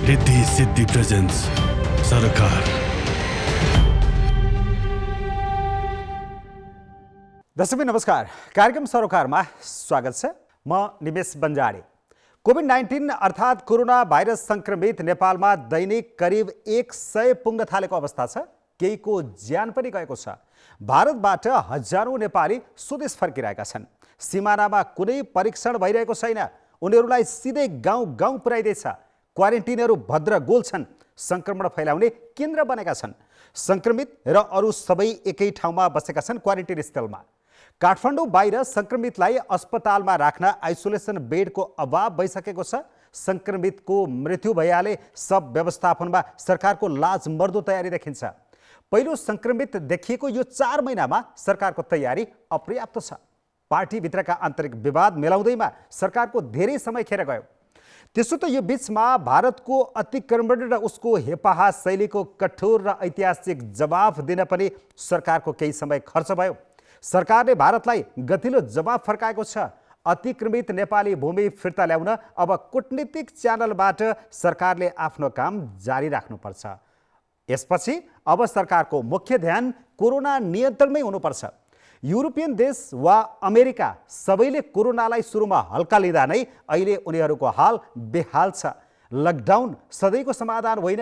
Riddhi Siddhi presence सरकार। दर्शक नमस्कार, कार्यक्रम सरोकारमा स्वागत छ। म निमेश बन्जाडे। कोभिड-19 अर्थात् कोरोना भाइरस संक्रमित नेपालमा दैनिक करिब 100 पुग्न थालेको अवस्था छ। केहीको ज्यान पनि गएको छ। भारतबाट हजारौं नेपाली स्वदेश फर्किरहेका छन्। सिमानामा कुनै परीक्षण भइरहेको छैन। उनीहरूलाई सिधै गाउँ गाउँ पुर्याइदैछ। क्वारेन्टिनहरू भद्र गोल छन्। संक्रमण फैलाउने केन्द्र बनेका छन्। संक्रमित र अरू सबै एकै ठाउँमा बसेका छन् क्वारेन्टिन स्थलमा। काठमाडौँ बाहिर संक्रमितलाई अस्पतालमा राख्न आइसोलेसन बेडको अभाव भइसकेको छ। संक्रमितको मृत्यु भइहाले सब व्यवस्थापनमा सरकारको लाजमर्दो तयारी देखिन्छ। पहिलो संक्रमित देखिएको यो 4 महिनामा सरकारको तयारी अपर्याप्त छ। पार्टीभित्रका आन्तरिक विवाद मिलाउँदैमा सरकारको धेरै समय खेर गयो। त्यसो त यो बीचमा भारतको अतिक्रमण र उसको हेपाहा शैलीको कठोर र ऐतिहासिक जवाफ दिन पनि सरकारको केही समय खर्च भयो। सरकारले भारतलाई गतिलो जवाफ फर्काएको छ। अतिक्रमित नेपाली भूमि फिर्ता ल्याउन अब कूटनीतिक च्यानलबाट सरकारले आफ्नो काम जारी राख्नुपर्छ। यसपछि अब सरकारको मुख्य ध्यान कोरोना नियन्त्रणमै हुनुपर्छ। युरोपियन देश वा अमेरिका सबैले कोरोनालाई सुरुमा हल्का लिँदा नै अहिले उनीहरूको हाल बेहाल छ। लकडाउन सधैँको समाधान होइन।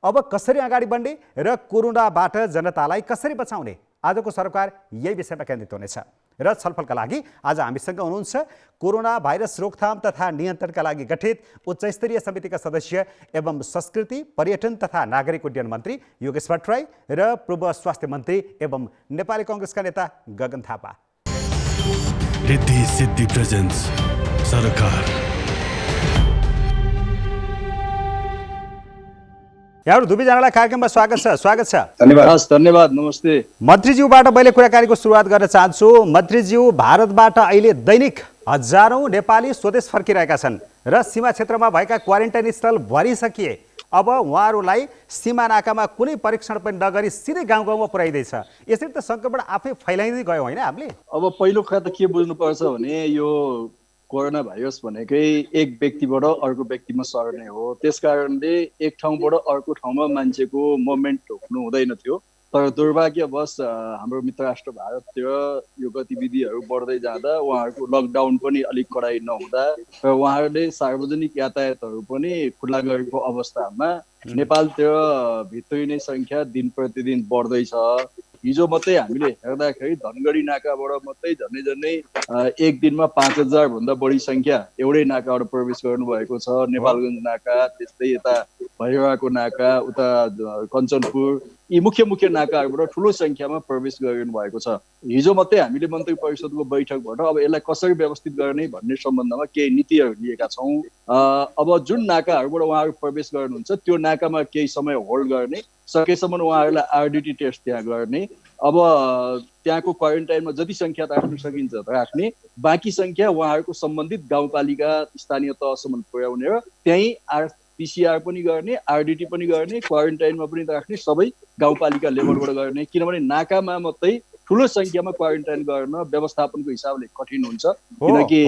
अब कसरी अगाडि बढ्ने र कोरोनाबाट जनतालाई कसरी बचाउने, आजको सरकार यही विषयमा केन्द्रित हुनेछ। र छलफलका लागि आज हामीसँग हुनुहुन्छ कोरोना भाइरस रोकथाम तथा नियन्त्रणका लागि गठित उच्च स्तरीय समितिका सदस्य एवं संस्कृति, पर्यटन तथा नागरिक उड्डयन मन्त्री योगेश भट्टराई र पूर्व स्वास्थ्य मन्त्री एवं नेपाली कांग्रेसका नेता गगन थापा। रिद्धि सिद्धि प्रेजेन्स सरकार। यहाँहरू दुवैजनालाई कार्यक्रममा स्वागत छ। स्वागत छ। धन्यवाद। नमस्ते। मन्त्रीज्यूबाट मैले कुराकानीको सुरुवात गर्न चाहन्छु। मन्त्रीज्यू, भारतबाट अहिले दैनिक हजारौं नेपाली स्वदेश फर्किरहेका छन् र सीमा क्षेत्रमा भएका क्वारेन्टाइन स्थल भरिसकिए। अब उहाँहरूलाई सीमा नाकामा कुनै परीक्षण पनि नगरी सिधै गाउँ गाउँमा पुर्याइँदैछ। यसरी त संक्रमण आफै फैलाइँदै गयो होइन हामीले? अब पहिलो कुरा त के बुझ्नुपर्छ भने यो कोरोना भाइरस भनेकै एक व्यक्तिबाट अर्को व्यक्तिमा सर्ने हो। त्यसकारणले एक ठाउँबाट अर्को ठाउँमा मान्छेको मुभमेन्ट रोक्नु हुँदैन थियो। तर दुर्भाग्यवश हाम्रो मित्र राष्ट्र भारततिर यो गतिविधिहरू बढ्दै जाँदा उहाँहरूको लकडाउन पनि अलिक कडाइ नहुँदा र उहाँहरूले सार्वजनिक यातायातहरू पनि खुल्ला गरेको अवस्थामा नेपालतिर भित्रिने सङ्ख्या दिन प्रतिदिन बढ्दैछ। हिजो मात्रै हामीले हेर्दाखेरि धनगढी नाकाबाट मात्रै झन्डै एक दिनमा 5000 भन्दा बढी संख्या एउटै नाकाबाट प्रवेश गर्नुभएको छ। नेपालगञ्ज नाका, त्यस्तै यता भैरवाको नाका, उता कञ्चनपुर, यी मुख्य नाकाहरूबाट ठुलो संख्यामा प्रवेश गरिनु भएको छ। हिजो मात्रै हामीले मन्त्री परिषदको बैठकबाट अब यसलाई कसरी व्यवस्थित गर्ने भन्ने सम्बन्धमा केही नीतिहरू लिएका छौँ। अब जुन नाकाहरूबाट उहाँहरू प्रवेश गर्नुहुन्छ त्यो नाकामा केही समय होल्ड गर्ने, सकेसम्म उहाँहरूलाई आरडिटी टेस्ट त्यहाँ गर्ने, अब त्यहाँको क्वारेन्टाइनमा जति सङ्ख्या राख्न सकिन्छ राख्ने, बाँकी सङ्ख्या उहाँहरूको सम्बन्धित गाउँपालिका स्थानीय तहसम्म पुर्याउने र त्यहीँ आरपिसिआर पनि गर्ने, आरडिटी पनि गर्ने, क्वारेन्टाइनमा पनि राख्ने, सबै गाउँपालिका लेभलबाट गर्ने। किनभने नाकामा मात्रै ठुलो संख्यामा क्वारेन्टाइन गर्न व्यवस्थापनको हिसाबले कठिन हुन्छ। किनकि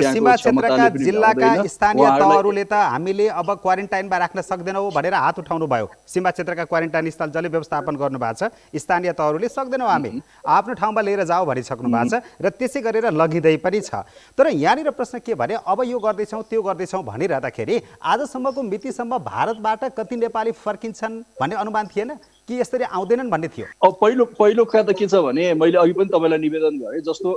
सीमा क्षेत्रका जिल्लाका स्थानीय तहहरूले त हामीले अब क्वारेन्टाइनमा राख्न सक्दैनौँ भनेर हात उठाउनु भयो। सीमा क्षेत्रका क्वारेन्टाइन स्थल जसले व्यवस्थापन गर्नु भएको छ, स्थानीय तहहरूले सक्दैनौँ हामी, आफ्नो ठाउँमा लिएर जाऊ भनिसक्नु भएको छ र त्यसै गरेर लगिँदै पनि छ। तर यहाँनिर प्रश्न के भने अब यो गर्दैछौँ त्यो गर्दैछौँ भनिरहँदाखेरि आजसम्मको मितिसम्म भारतबाट कति नेपाली फर्किन्छन् भन्ने अनुमान थिएन कि यसरी आउँदैनन् भन्ने थियो? अब पहिलो कुरा त के छ भने मैले अघि पनि तपाईँलाई निवेदन गरेँ, जस्तो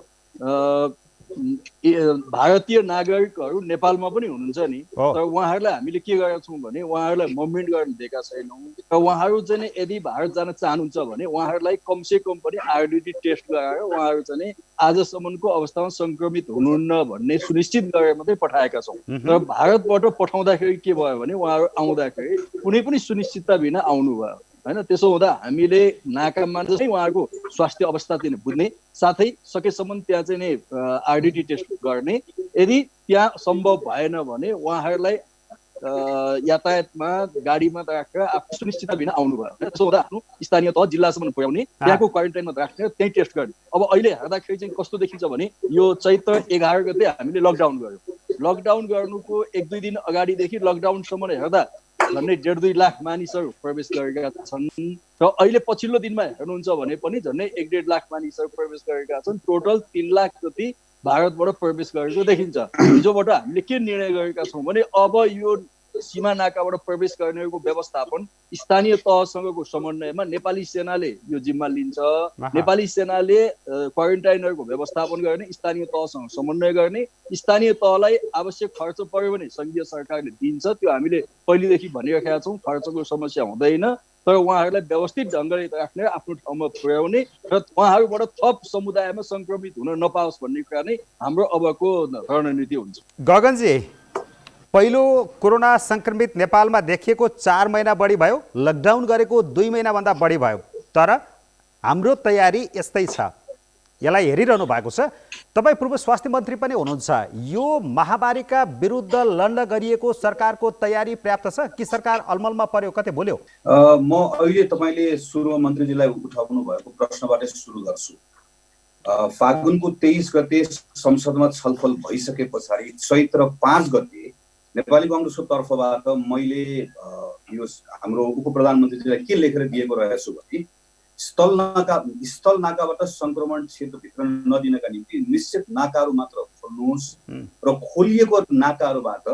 भारतीय नागरिकहरू नेपालमा पनि हुनुहुन्छ नि, तर उहाँहरूलाई हामीले के गरेका छौँ भने उहाँहरूलाई मुभमेन्ट गर्न दिएका छैनौँ। र उहाँहरू चाहिँ यदि भारत जान चाहनुहुन्छ भने उहाँहरूलाई कमसे कम पनि आरडिटी टेस्ट गराएर उहाँहरू चाहिँ आजसम्मको अवस्थामा सङ्क्रमित हुनुहुन्न भन्ने सुनिश्चित गरेर मात्रै पठाएका छौँ। तर भारतबाट पठाउँदाखेरि के भयो भने उहाँहरू आउँदाखेरि कुनै पनि सुनिश्चितता बिना आउनुभयो होइन। त्यसो हुँदा हामीले नाकामा जस्तै उहाँहरूको स्वास्थ्य अवस्था चाहिँ बुझ्ने, साथै सकेसम्म त्यहाँ चाहिँ नै आरडिटी टेस्ट गर्ने। यदि त्यहाँ सम्भव भएन भने उहाँहरूलाई यातायातमा गाडीमा राखेर आफू सुनिश्चितता बिना आउनुभयो। त्यसो हुँदा आफ्नो स्थानीय तह जिल्लासम्म पुर्याउने, त्यहाँको क्वारेन्टाइनमा राखेर त्यहीँ टेस्ट गर्ने। अब अहिले हेर्दाखेरि चाहिँ कस्तो देखिन्छ भने यो चैत्र 11 गते हामीले लकडाउन गर्यौँ। लकडाउन गर्नुको 1-2 दिन अगाडिदेखि लकडाउनसम्म हेर्दा झन्डै 1.5-2 लाख मानिसहरू प्रवेश गरेका छन् र अहिले पछिल्लो दिनमा हेर्नुहुन्छ भने पनि झन्डै 1.5 लाख मानिसहरू प्रवेश गरेका छन्। टोटल 3 लाख जति भारतबाट प्रवेश गरेको देखिन्छ। हिजोबाट हामीले के निर्णय गरेका छौँ भने अब यो सीमा नाकाबाट प्रवेश गर्नेहरूको व्यवस्थापन स्थानीय तहसँगको समन्वयमा नेपाली सेनाले यो जिम्मा लिन्छ। नेपाली सेनाले क्वारेन्टाइनहरूको व्यवस्थापन गर्ने, स्थानीय तहसँग समन्वय गर्ने, स्थानीय तहलाई आवश्यक खर्च पर्यो भने सङ्घीय सरकारले दिन्छ। त्यो हामीले पहिलेदेखि भनिराखेका छौँ, खर्चको समस्या हुँदैन। तर उहाँहरूलाई व्यवस्थित ढङ्गले राख्ने, आफ्नो ठाउँमा पुर्याउने र उहाँहरूबाट थप समुदायमा सङ्क्रमित हुन नपाओस् भन्ने कुरा नै हाम्रो अबको रणनीति हुन्छ। गगनजी, पहिलो कोरोना संक्रमित नेपालमा देखिएको 4 महिना बढी भयो, लकडाउन गरेको 2 महिनाभन्दा बढी भयो, तर हाम्रो तयारी यस्तै छ। यसलाई हेरिरहनु भएको छ। तपाईँ पूर्व स्वास्थ्य मन्त्री पनि हुनुहुन्छ। यो महामारीका विरुद्ध लड्न गरिएको सरकारको तयारी पर्याप्त छ कि सरकार अलमलमा पर्यो, कतै भुल्यो? म अहिले तपाईँले सुरुमा मन्त्रीजीलाई उठाउनु भएको प्रश्नबाट सुरु गर्छु। फागुनको 23 गते संसदमा छलफल भइसके पछाडि चैत्र 5 गते नेपाली काङ्ग्रेसको तर्फबाट मैले यो हाम्रो उप प्रधानमन्त्रीजीलाई के लेखेर दिएको रहेछु भने स्थल नाकाबाट संक्रमण क्षेत्रभित्र नदिनका निम्ति निश्चित नाकाहरू मात्र खोल्नुहोस् र खोलिएको नाकाहरूबाट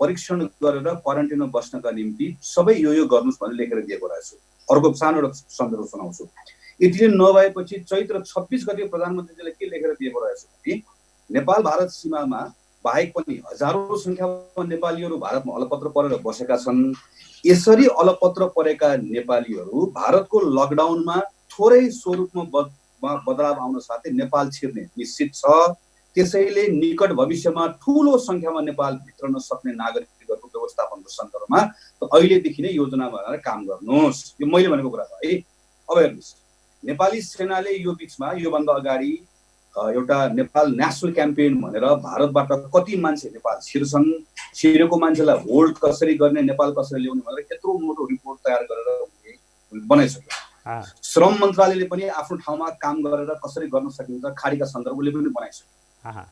परीक्षण गरेर क्वारेन्टाइनमा बस्नका निम्ति सबै यो गर्नुहोस् भनेर लेखेर दिएको रहेछु। अर्को सानो एउटा सन्दर्भ सुनाउँछु। यति नभएपछि चैत्र 26 गते प्रधानमन्त्रीजीले के लेखेर दिएको रहेछ भने नेपाल भारत सीमामा बाहेक पनि हजारौं संख्यामा नेपालीहरू भारतमा अलपत्र परेर बसेका छन्। यसरी अलपत्र परेका नेपालीहरू भारतको लकडाउनमा थोरै स्वरूपमा बदलाव आउन साथै नेपाल छिर्ने निश्चित छ। त्यसैले निकट भविष्यमा ठूलो संख्यामा नेपाल भित्रन सक्ने नागरिकहरूको व्यवस्थापनको सन्दर्भमा अहिलेदेखि नै योजना बनाएर काम गर्नुहोस्। यो मैले भनेको कुरा हो है। अब हेर्नुहोस्, नेपाली सेनाले यो बीचमा योभन्दा अगाडि एउटा नेपाल नेसनल क्याम्पेन भनेर भारतबाट कति मान्छे नेपाल छिर्छन्, छिरेको मान्छेलाई होल्ड कसरी गर्ने, नेपाल कसरी ल्याउने भनेर यत्रो मोटो रिपोर्ट तयार गरेर बनाइसक्यो। श्रम मन्त्रालयले पनि आफ्नो ठाउँमा काम गरेर कसरी गर्न सकिन्छ खाडीका सन्दर्भले पनि बनाइसक्यो।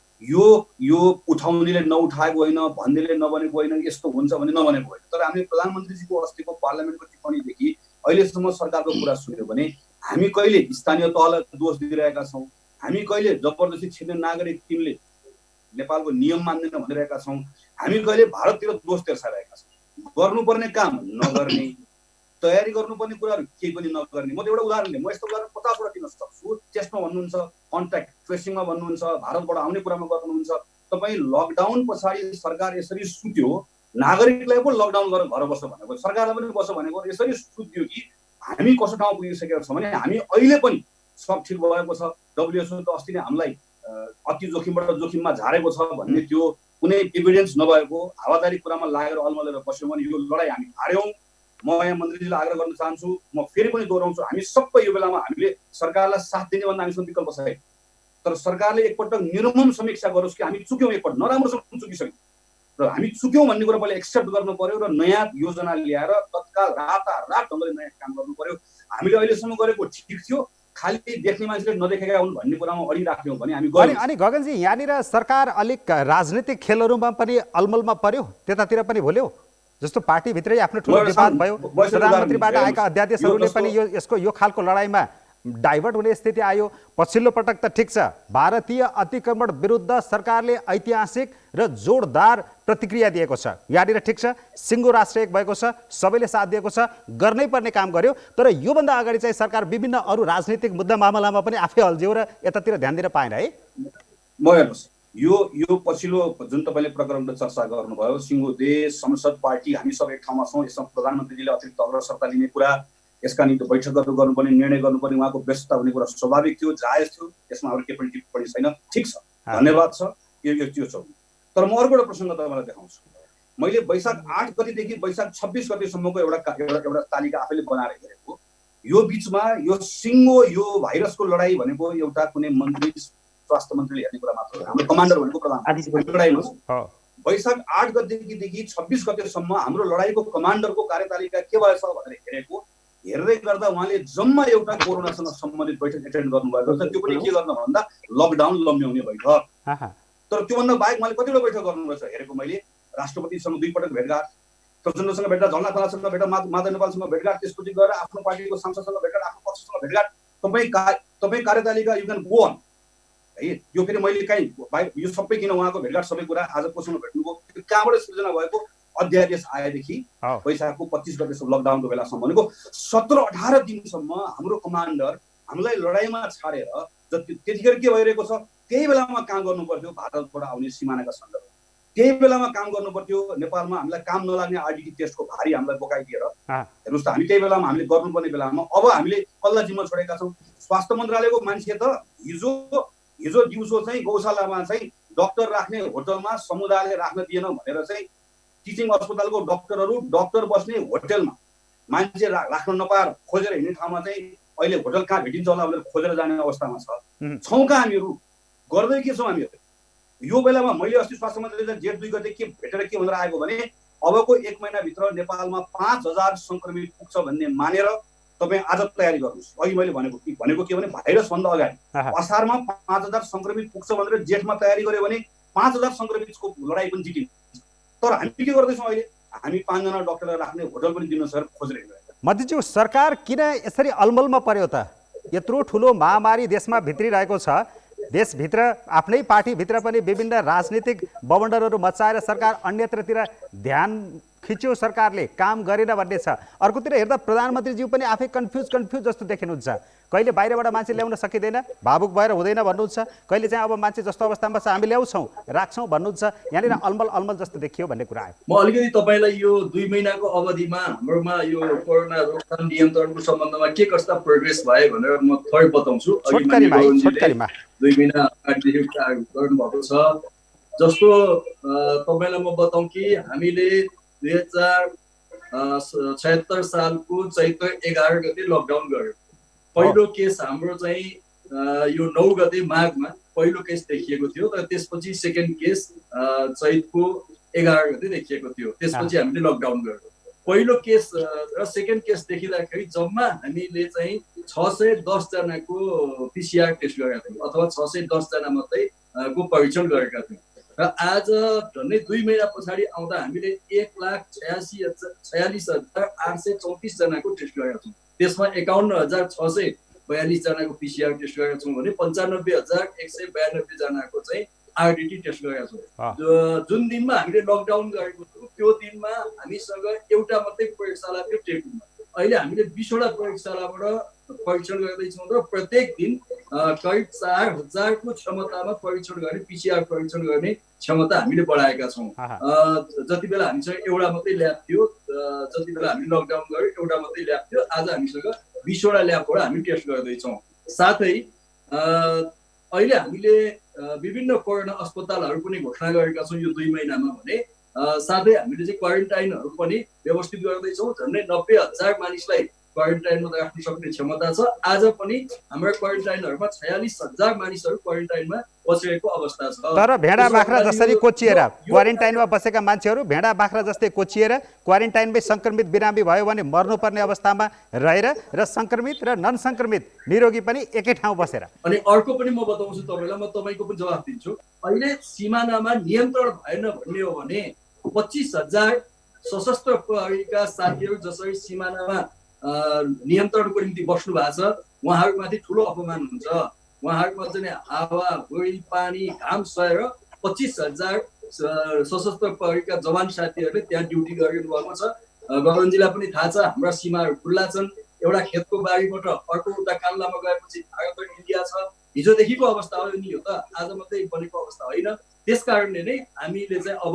यो उठाउनेले नउठाएको होइन, भन्नेले नबनेको होइन, यस्तो हुन्छ भने नबनेको होइन। तर हामीले प्रधानमन्त्रीजीको अस्तिको पार्लियामेन्टको टिप्पणीदेखि अहिलेसम्म सरकारको कुरा सुन्यो भने हामी कहिले स्थानीय तहलाई दोष दिइरहेका छौँ, हामी कहिले जबरजस्ती छिर्ने नागरिक टिमले नेपालको नियम मान्दैन भनिरहेका छौँ, हामी कहिले भारततिर दोष तेर्साइरहेका छौँ। गर्नुपर्ने काम नगर्ने, तयारी गर्नुपर्ने कुराहरू केही पनि नगर्ने। म त एउटा उदाहरण दिएँ, म यस्तो उदाहरण 50 वटा दिन सक्छु। टेस्टमा भन्नुहुन्छ, कन्ट्याक्ट ट्रेसिङमा भन्नुहुन्छ, भारतबाट आउने कुरामा गर्नुहुन्छ। तपाईँ लकडाउन पछाडि सरकार यसरी सुत्यो, नागरिकलाई पो लकडाउन गरेर घर बस्छ भनेको, सरकारलाई पनि बस्छ भनेको यसरी सुत्यो कि हामी कस्तो ठाउँमा पुगिसकेका छौँ भने हामी अहिले पनि सब ठिक भएको छ, WHO त अस्ति नै हामीलाई अति जोखिमबाट जोखिममा झारेको छ भन्ने त्यो कुनै एभिडेन्स नभएको हावादारी कुरामा लागेर अलमलेर बस्यौँ भने यो लडाइँ हामी हार्यौँ। म यहाँ मन्त्रीजीलाई आग्रह गर्न चाहन्छु, म फेरि पनि दोहोऱ्याउँछु, हामी सबै यो बेलामा हामीले सरकारलाई साथ दिने भन्दा हामीसँग विकल्प छैन। तर सरकारले एकपटक निर्मम समीक्षा गरोस् कि हामी चुक्यौँ, एकपल्ट नराम्रोसँग चुकिसक्यौँ र हामी चुक्यौँ भन्ने कुरा पहिले एक्सेप्ट गर्नु पर्यो र नयाँ योजना ल्याएर तत्काल रातारात ढङ्गले नयाँ काम गर्नु पर्यो। हामीले अहिलेसम्म गरेको ठिक थियो, खालि देख्ने मान्छेले नदेखेका हुन् भन्ने कुरामा अडिराख्यौँ भने हामी गयौँ। अनि गगनजी, यहाँनिर सरकार अलिक राजनीतिक खेलहरूमा पनि अलमलमा पर्यो, त्यतातिर पनि भुल्यो। जस्तो पार्टीभित्रै आफ्नो ठुलो विवाद भयो, प्रधानमन्त्रीबाट आएका अध्यादेशहरूले पनि यो खालको लडाइँमा डाइभर्ट हुने स्थिति आयो। पछिल्लो पटक त ठिक छ, भारतीय अतिक्रमण विरुद्ध सरकारले ऐतिहासिक र जोरदार प्रतिक्रिया दिएको छ। यहाँनिर ठिक छ, सिङ्गो राष्ट्र एक भएको छ, सबैले साथ दिएको छ, गर्नै पर्ने काम गर्यो। तर योभन्दा अगाडि चाहिँ सरकार विभिन्न अरू राजनीतिक मुद्दा मामलामा पनि आफै अल्झ्यो र यतातिर ध्यान दिन पाएन है। म हेर्नुहोस्, यो पछिल्लो जुन तपाईँले प्रकरणको चर्चा गर्नुभयो, सिङ्गो देश, संसद, पार्टी, हामी सब एक ठाउँमा छौँ, यसमा प्रधानमन्त्रीले अतिरिक्त अग्रसरता लिने कुरा, यसका निम्ति बैठकहरू गर्नुपर्ने, निर्णय गर्नुपर्ने, उहाँको व्यस्तता हुने कुरा स्वाभाविक थियो, जायज थियो, यसमा अरू केही पनि टिप्पणी छैन। ठिक छ, धन्यवाद छ, यो छ। तर म अर्को एउटा प्रसङ्ग तपाईँलाई देखाउँछु। मैले वैशाख 8 गतिदेखि वैशाख 26 गतिसम्मको एउटा तालिका आफैले बनाएर हेरेको। यो बिचमा यो सिङ्गो यो भाइरसको लडाइँ भनेको एउटा कुनै मन्त्री, स्वास्थ्य मन्त्रीले हेर्ने कुरा मात्र हो, हाम्रो कमान्डर भनेको प्रधानमन्त्री लडाइँ हो। वैशाख 8 गतिदेखि 26 गतिसम्म हाम्रो लडाइँको कमान्डरको कार्यतालिका के भएछ भनेर हेरेको। हेर्दै गर्दा उहाँले जम्मा एउटा कोरोनासँग सम्बन्धित बैठक एटेन्ड गर्नुभएको छ। त्यो पनि के गर्न भन्दा लकडाउन लम्ब्याउने बैठक। तर त्योभन्दा बाहेक उहाँले कतिवटा बैठक गर्नुभएको छ हेरेको मैले। राष्ट्रपतिसँग 2 पटक भेटघाट, प्रचण्डसँग भेटघाट, झलनाथ खनालसँग भेटघाट, माधव नेपालसँग भेटघाट, त्यसपछि गएर आफ्नो पार्टीको सांसदसँग भेटघाट, आफ्नो पक्षसँग भेटघाट, तपाईँ कार्यतालिका यु क्यान गो अन है। यो फेरि मैले कहीँ यो सबै किन उहाँको भेटघाट सबै कुरा आज कोसँग भेट्नुभयो, कहाँबाट सृजना भएको अध्यादेश आएदेखि वैशाखको 25 गतेसम्म लकडाउनको बेलासम्म भनेको 17-18 दिनसम्म हाम्रो कमान्डर हामीलाई लडाइँमा छाडेर त्यतिखेर के भइरहेको छ, त्यही बेलामा काम गर्नु पर्थ्यो भारतबाट आउने सिमानाका सन्दर्भमा, त्यही बेलामा काम गर्नु पर्थ्यो नेपालमा हामीलाई काम नलाग्ने आरडिटी टेस्टको भारी हामीलाई बोकाइदिएर हेर्नुहोस् त, हामी त्यही बेलामा हामीले गर्नुपर्ने बेलामा अब हामीले कसलाई जिम्मा छोडेका छौँ। स्वास्थ्य मन्त्रालयको मान्छे त हिजो दिउँसो चाहिँ गौशालामा चाहिँ डक्टर राख्ने होटलमा समुदायले राख्न दिएन भनेर चाहिँ टिचिङ अस्पतालको डक्टर बस्ने होटलमा मान्छे राख्न नपाएर खोजेर हिँड्ने ठाउँमा चाहिँ अहिले होटल कहाँ भेटिन्छ होला भनेर खोजेर जाने अवस्थामा छौँ कहाँ हामीहरू, गर्दै के छौँ हामीहरू। यो बेलामा मैले अस्ति स्वास्थ्य मन्त्रीले जेठ 2 गते के भेटेर के भनेर आएको भने अबको 1 महिनाभित्र नेपालमा 5000 सङ्क्रमित पुग्छ भन्ने मानेर तपाईँ आज तयारी गर्नुहोस्। अघि मैले भनेको के भने भाइरसभन्दा अगाडि असारमा 5000 सङ्क्रमित पुग्छ भनेर जेठमा तयारी गर्यो भने 5000 सङ्क्रमितको लडाइँ पनि जितिन्छ। तर हामी के गर्दैछौँ अहिले, हामी 5 जना डक्टरलाई राख्ने होटल पनि दिन सकेर खोजेर हिँडिरहेको। मन्त्रीज्यू, सरकार किन यसरी अलमलमा पर्यो त? यत्रो ठुलो महामारी देशमा भित्रिरहेको छ, देशभित्र आफ्नै पार्टीभित्र पनि विभिन्न राजनीतिक बवण्डरहरू मचाएर सरकार अन्यत्रतिर ध्यान खिच्यो, सरकारले काम गरेन भन्ने छ। अर्कोतिर हेर्दा प्रधानमन्त्रीज्यू पनि आफै कन्फ्युज जस्तो देखिनुहुन्छ। कहिले बाहिरबाट मान्छे ल्याउन सकिँदैन, भावुक भएर हुँदैन भन्नुहुन्छ, कहिले चाहिँ अब मान्छे जस्तो अवस्थामा छ हामी ल्याउँछौँ राख्छौँ भन्नुहुन्छ। यहाँनिर अलमल जस्तो देखियो भन्ने कुरा आयो। म अलिकति तपाईँलाई यो 2 महिनाको अवधिमा हाम्रोमा यो कोरोना रोकथाम नियन्त्रणको सम्बन्धमा के कस्ता प्रोग्रेस भयो भनेर म थोरै बताउँछु। 2 महिना अगाडिदेखि गर्नुभएको छ। जस्तो तपाईँलाई म बताउँ कि हामीले 2076 सालको चैत्र 11 गते लकडाउन गर्यो। पहिलो केस हाम्रो चाहिँ यो 9 गते माघमा पहिलो केस देखिएको थियो, तर त्यसपछि सेकेन्ड केस चैतको 11 गते देखिएको थियो। त्यसपछि हामीले लकडाउन गर्यो। पहिलो केस र सेकेन्ड केस देखिँदाखेरि जम्मा हामीले चाहिँ 610 जनाको पिसिआर टेस्ट गरेका थियौँ अथवा 610 जना मात्रै को परीक्षण गरेका थियौँ। र आज झन्डै 2 महिना पछाडि आउँदा हामीले 1,46,834 जनाको टेस्ट गरेका छौँ। त्यसमा 51,642 जनाको पिसिआर टेस्ट गरेका छौँ भने 95,192 जनाको चाहिँ आरडिटी टेस्ट गरेका छौँ। जुन दिनमा हामीले लकडाउन गरेको थियौँ त्यो दिनमा हामीसँग एउटा मात्रै प्रयोगशाला थियो टेकुमा। अहिले हामीले 20वटा प्रयोगशालाबाट परीक्षण गर्दैछौँ र प्रत्येक दिन करिब 4000 को क्षमतामा परीक्षण गर्ने पिसिआर परीक्षण गर्ने क्षमता हामीले बढाएका छौँ। जति बेला हामीसँग एउटा मात्रै ल्याब थियो, जति बेला हामीले लकडाउन गर्यो एउटा मात्रै ल्याब थियो, आज हामीसँग 20वटा ल्याबबाट हामी टेस्ट गर्दैछौँ। साथै अहिले हामीले विभिन्न कोरोना अस्पतालहरू पनि घोषणा गरेका छौँ यो 2 महिनामा भने। साथै हामीले चाहिँ क्वारेन्टाइनहरू पनि व्यवस्थित गर्दैछौँ। झन्डै 90,000 मानिसलाई क्वारेन्टाइनमा राख्न सक्ने क्षमता छ। आज पनि हाम्रो क्वारेन्टाइनहरूमा 46,000 मानिसहरू क्वारेन्टाइनमा बसेको अवस्था छ। तर भेडा बाख्रा जसरी कोचिएर क्वारेन्टाइनमा बसेका मान्छेहरू भेडा बाख्रा जस्तै कोचिएर क्वारेन्टाइनमै सङ्क्रमित बिरामी भयो भने मर्नुपर्ने अवस्थामा रहेर र सङ्क्रमित र नन सङ्क्रमित निरोगी पनि एकै ठाउँ बसेर। अनि अर्को पनि म बताउँछु तपाईँलाई, म तपाईँको पनि जवाफ दिन्छु। अहिले सिमानामा नियन्त्रण भएन भन्ने हो भने 25,000 सशस्त्र प्रहरीका साथीहरू जसरी सिमानामा नियन्त्रणको निम्ति बस्नु भएको छ उहाँहरूमाथि ठुलो अपमान हुन्छ। उहाँहरूमा चाहिँ हावा हुरी पानी घाम सहेर 25,000 सशस्त्र प्रहरीका जवान साथीहरूले त्यहाँ ड्युटी गरिरहनु भएको छ। गगनजीलाई पनि थाहा छ हाम्रा सीमाहरू खुल्ला छन्। एउटा खेतको बारीबाट अर्को उता कान्लामा गएपछि भारत र इन्डिया छ। हिजोदेखिको अवस्था हो नि, यो त आज मात्रै बनेको अवस्था होइन। त्यस कारणले नै हामीले चाहिँ अब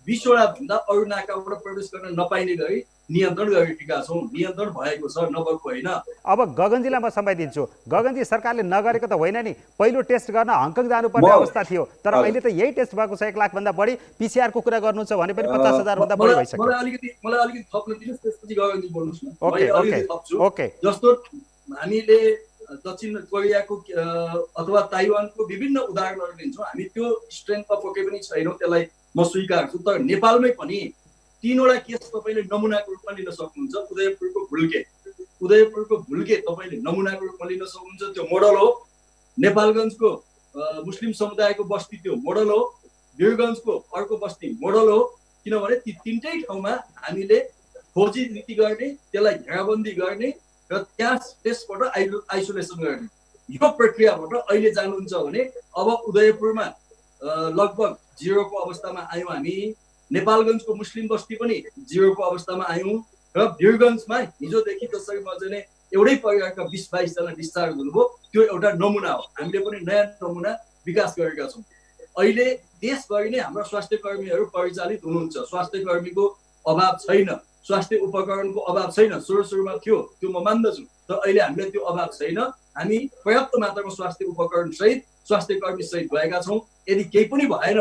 20वटा भन्दा अरू नाकाबाट प्रवेश गर्न नपाइने गरी नियन्त्रण गरिरहेका छौँ। नियन्त्रण भएको छ, नभएको होइन। अब गगनजीलाई म समय दिन्छु। गगनजी, सरकारले नगरेको त होइन नि, पहिलो टेस्ट गर्न हङकङ जानुपर्ने अवस्था थियो, तर अहिले त यही टेस्ट भएको छ। 1 लाखभन्दा बढी पिसिआरको कुरा गर्नुहुन्छ भने पनि 50,000 भन्दा बढी भइसक्यो। मलाई अलिकति थप्न दिनुहोस्, त्यसपछि गगनजी बोल्नुहोस् न। ओके। जस्तो हामीले दक्षिण कोरियाको अथवा ताइवानको विभिन्न उदाहरणहरू लिन्छौँ। हामी त्यो स्ट्रेन्थमा पक्कै पनि छैनौँ, त्यसलाई म स्वीकार गर्छु। तर नेपालमै पनि 3वटा केस तपाईँले नमुनाको रूपमा लिन सक्नुहुन्छ। उदयपुरको भुल्के तपाईँले नमुनाको रूपमा लिन सक्नुहुन्छ। त्यो मोडल हो। नेपालगञ्जको मुस्लिम समुदायको बस्ती त्यो मोडल हो। वीरगञ्जको अर्को बस्ती मोडल हो। किनभने ती तीनटै ठाउँमा हामीले खोजी नीति गर्ने, त्यसलाई घेराबन्दी गर्ने र त्यसबाट आइसोलेसन गर्ने यो प्रक्रियाबाट अहिले जानुहुन्छ भने अब उदयपुरमा लगभग 0 को अवस्थामा आयौँ हामी, नेपालगञ्जको मुस्लिम बस्ती पनि 0 को अवस्थामा आयौँ र वीरगञ्जमा हिजोदेखि जसरी मजाले एउटै परिवारका 20-22 जना डिस्चार्ज हुनुभयो, त्यो एउटा नमुना हो। हामीले पनि नयाँ नमुना विकास गरेका छौँ। अहिले देशभरि नै हाम्रा स्वास्थ्य कर्मीहरू परिचालित हुनुहुन्छ, स्वास्थ्य कर्मीको अभाव छैन, स्वास्थ्य उपकरणको अभाव छैन। सुरुमा थियो, त्यो म मान्दछु, तर अहिले हामीले त्यो अभाव छैन। हामी पर्याप्त मात्रामा स्वास्थ्य उपकरण सहित स्वास्थ्य कर्मी सहित भएका छौँ। यदि केही पनि भएन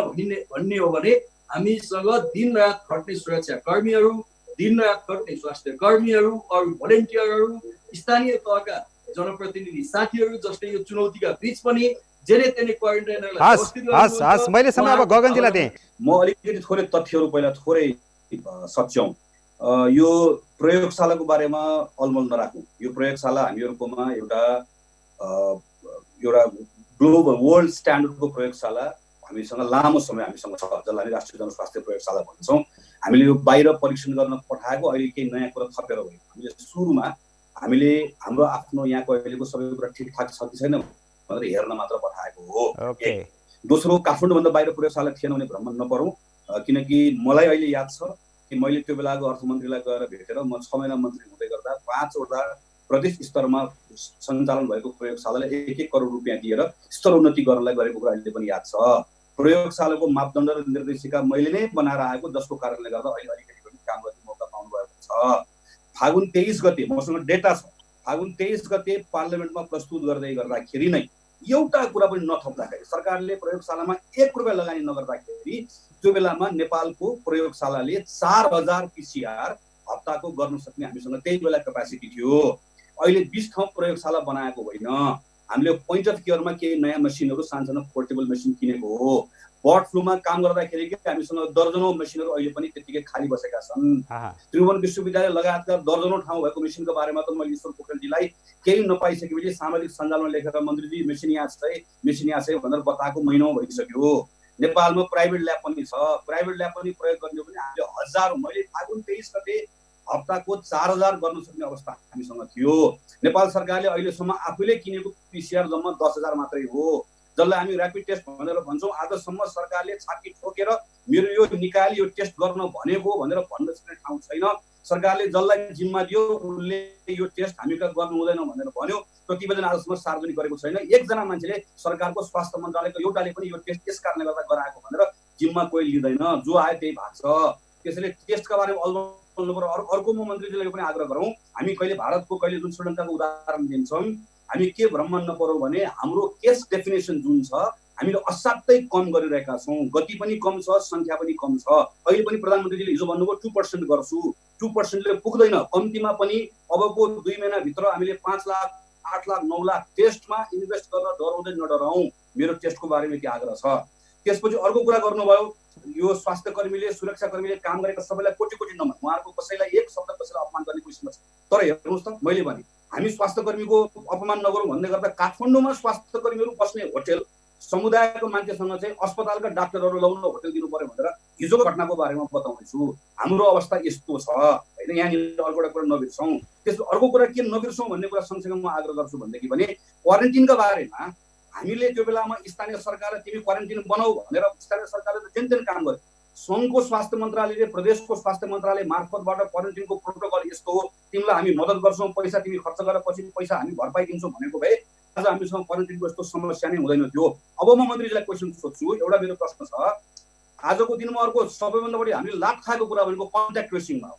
भन्ने हो भने हामीसँग दिनरात खट्ने सुरक्षा कर्मीहरू, दिनरात खट्ने स्वास्थ्य कर्मीहरू, अरू भोलिन्टियरहरू, स्थानीय तहका जनप्रतिनिधि साथीहरू, जसले यो चुनौतीका बीच पनि जेने तेने क्वारेन्टाइनरलाई मैले समय अब गगनजीलाई दिएँ। म अलिकति थोरै तथ्यहरू पहिला थोरै सच्याउँ। यो प्रयोगशालाको बारेमा अलमल नराखौँ। यो प्रयोगशाला हामीहरूकोमा एउटा ग्लोबल वर्ल्ड स्ट्यान्डर्डको प्रयोगशाला हामीसँग लामो समय हामीसँग छ, जसलाई हामी राष्ट्रिय जनस्वास्थ्य प्रयोगशाला भन्छौँ। हामीले यो बाहिर परीक्षण गर्न पठाएको अहिले केही नयाँ कुरा थपेर होइन। हामीले सुरुमा हामीले हाम्रो आफ्नो यहाँको अहिलेको सबै कुरा ठिकठाक छ कि छैन भनेर हेर्न मात्र पठाएको हो। दोस्रो, काठमाडौँभन्दा बाहिर प्रयोगशाला थिएन भने भ्रम नपरौँ, किनकि मलाई अहिले याद छ कि मैले त्यो बेलाको अर्थमन्त्रीलाई गएर भेटेर म 6 महिना मन्त्री हुँदै गर्दा 5 वटा प्रदेश स्तरमा सञ्चालन भएको प्रयोगशालालाई 1-1 करोड रुपियाँ दिएर स्तरोन्नति गर्नलाई गरेको कुरा अहिले पनि याद छ। प्रयोगशालाको मापदण्ड र निर्देशिका मैले नै बनाएर आएको, जसको कारणले गर्दा अहिले अलिकति पनि काम गर्ने मौका पाउनु भएको छ। फागुन 23 गते मसँग डेटा छ, फागुन 23 गते पार्लियामेन्टमा प्रस्तुत गर्दाखेरि नै एउटा कुरा पनि नथप्दाखेरि, सरकारले प्रयोगशालामा 1 रुपियाँ लगानी नगर्दाखेरि त्यो बेलामा नेपालको प्रयोगशालाले 4000 PCR हप्ताको गर्न सक्ने हामीसँग त्यही बेला क्यापासिटी थियो। अहिले 20 ठाउँ प्रयोगशाला बनाएको होइन, हामीले पोइन्ट अफ केयरमा केही नयाँ मसिनहरू, सानसानो पोर्टेबल मसिन किनेको हो। बर्ड फ्लूमा काम गर्दाखेरि हामीसँग दर्जनौं मसिनहरू अहिले पनि त्यतिकै खाली बसेका छन्। त्रिभुवन विश्वविद्यालय लगायतका दर्जनौं ठाउँ भएको मेसिनको बारेमा त मैले ईश्वर पोखरेलजीलाई केही नपाइसकेपछि सामाजिक सञ्जालमा लेखेर मन्त्रीजी मेसिन यहाँ छ भनेर बताएको महिनौं भइसक्यो। नेपालमा प्राइभेट ल्याब पनि छ, प्राइभेट ल्याब पनि प्रयोग गर्ने पनि हामीले हजारौं, मैले फागुन 23 गते हप्ताको 4000 गर्न सक्ने अवस्था हामीसँग थियो। नेपाल सरकारले अहिलेसम्म आफैले किनेको PCR जम्मा 10000 मात्रै हो, जसलाई हामी ऱ्यापिड टेस्ट भनेर भन्छौँ। आजसम्म सरकारले छाती ठोकेर मेरो यो निकायले यो टेस्ट गर्न भनेको भनेर भन्न सक्ने ठाउँ छैन। सरकारले जसलाई जिम्मा दियो उसले यो टेस्ट हामीले गर्नु हुँदैन भनेर भन्यो, प्रतिवेदन आजसम्म सार्वजनिक गरेको छैन। एकजना मान्छेले सरकारको स्वास्थ्य मन्त्रालयको एउटाले पनि यो टेस्ट यस कारणले गर्दा गराएको भनेर जिम्मा कोही लिँदैन, जो आयो त्यही भएको छ। त्यसैले टेस्टका बारेमा अर्को म मन्त्रीजीलाई पनि आग्रह गरौँ, हामी कहिले भारतको कहिले जुन श्रीलङ्काको उदाहरण दिन्छौँ, हामी के भ्रममा नपरौँ भने हाम्रो केस डेफिनेसन जुन छ हामीले असाध्यै कम गरिरहेका छौँ, गति पनि कम छ, संख्या पनि कम छ। अहिले पनि प्रधानमन्त्रीजीले हिजो भन्नुभयो 2% गर्छु, 2%ले पुग्दैन। कम्तीमा पनि अबको 2 महिनाभित्र हामीले 5 लाख 8 लाख 9 लाख टेस्टमा इन्भेस्ट गर्न डराउँदै नडराउँ, मेरो टेस्टको बारेमा के आग्रह छ। त्यसपछि अर्को कुरा गर्नुभयो, यो स्वास्थ्य कर्मीले सुरक्षाकर्मीले काम गरेका सबैलाई कोटी कोटी नमन, उहाँहरूको कसैलाई एक शब्द कसैलाई अपमान गर्ने कोसिस गर्छ। तर हेर्नुहोस् त, मैले भने हामी स्वास्थ्य कर्मीको अपमान नगरौँ भन्दै गर्दा काठमाडौँमा स्वास्थ्य कर्मीहरू बस्ने होटल समुदायको मान्छेसँग चाहिँ अस्पतालका डाक्टरहरू लाउन होटल दिनु पर्यो भनेर हिजोको घटनाको बारेमा बताउँदैछु। हाम्रो अवस्था यस्तो छ होइन, यहाँनिर अर्को एउटा कुरा नबिर्सौँ। त्यसको अर्को कुरा के नबिर्सौँ भन्ने कुरा सँगसँगै म आग्रह गर्छु भनेदेखि भने क्वारेन्टिनका बारेमा हामीले त्यो बेलामा स्थानीय सरकारले तिमी क्वारेन्टिन बनाऊ भनेर स्थानीय सरकारले जेन तेन काम गर्यो। सङ्घको स्वास्थ्य मन्त्रालयले प्रदेशको स्वास्थ्य मन्त्रालय मार्फतबाट क्वारेन्टिनको प्रोटोकल यस्तो हो, तिमीलाई हामी मद्दत गर्छौँ, पैसा तिमी खर्च गरेपछि पैसा हामी भरपाई दिन्छौँ भनेको भए आज हामीसँग क्वारेन्टिनको यस्तो समस्या नै हुँदैन थियो। अब म मन्त्रीजीलाई क्वेसन सोध्छु, एउटा मेरो प्रश्न छ, आजको दिनमा अर्को सबैभन्दा बढी हामीले लाभ खाएको कुरा भनेको कन्ट्याक्ट ट्रेसिङमा हो।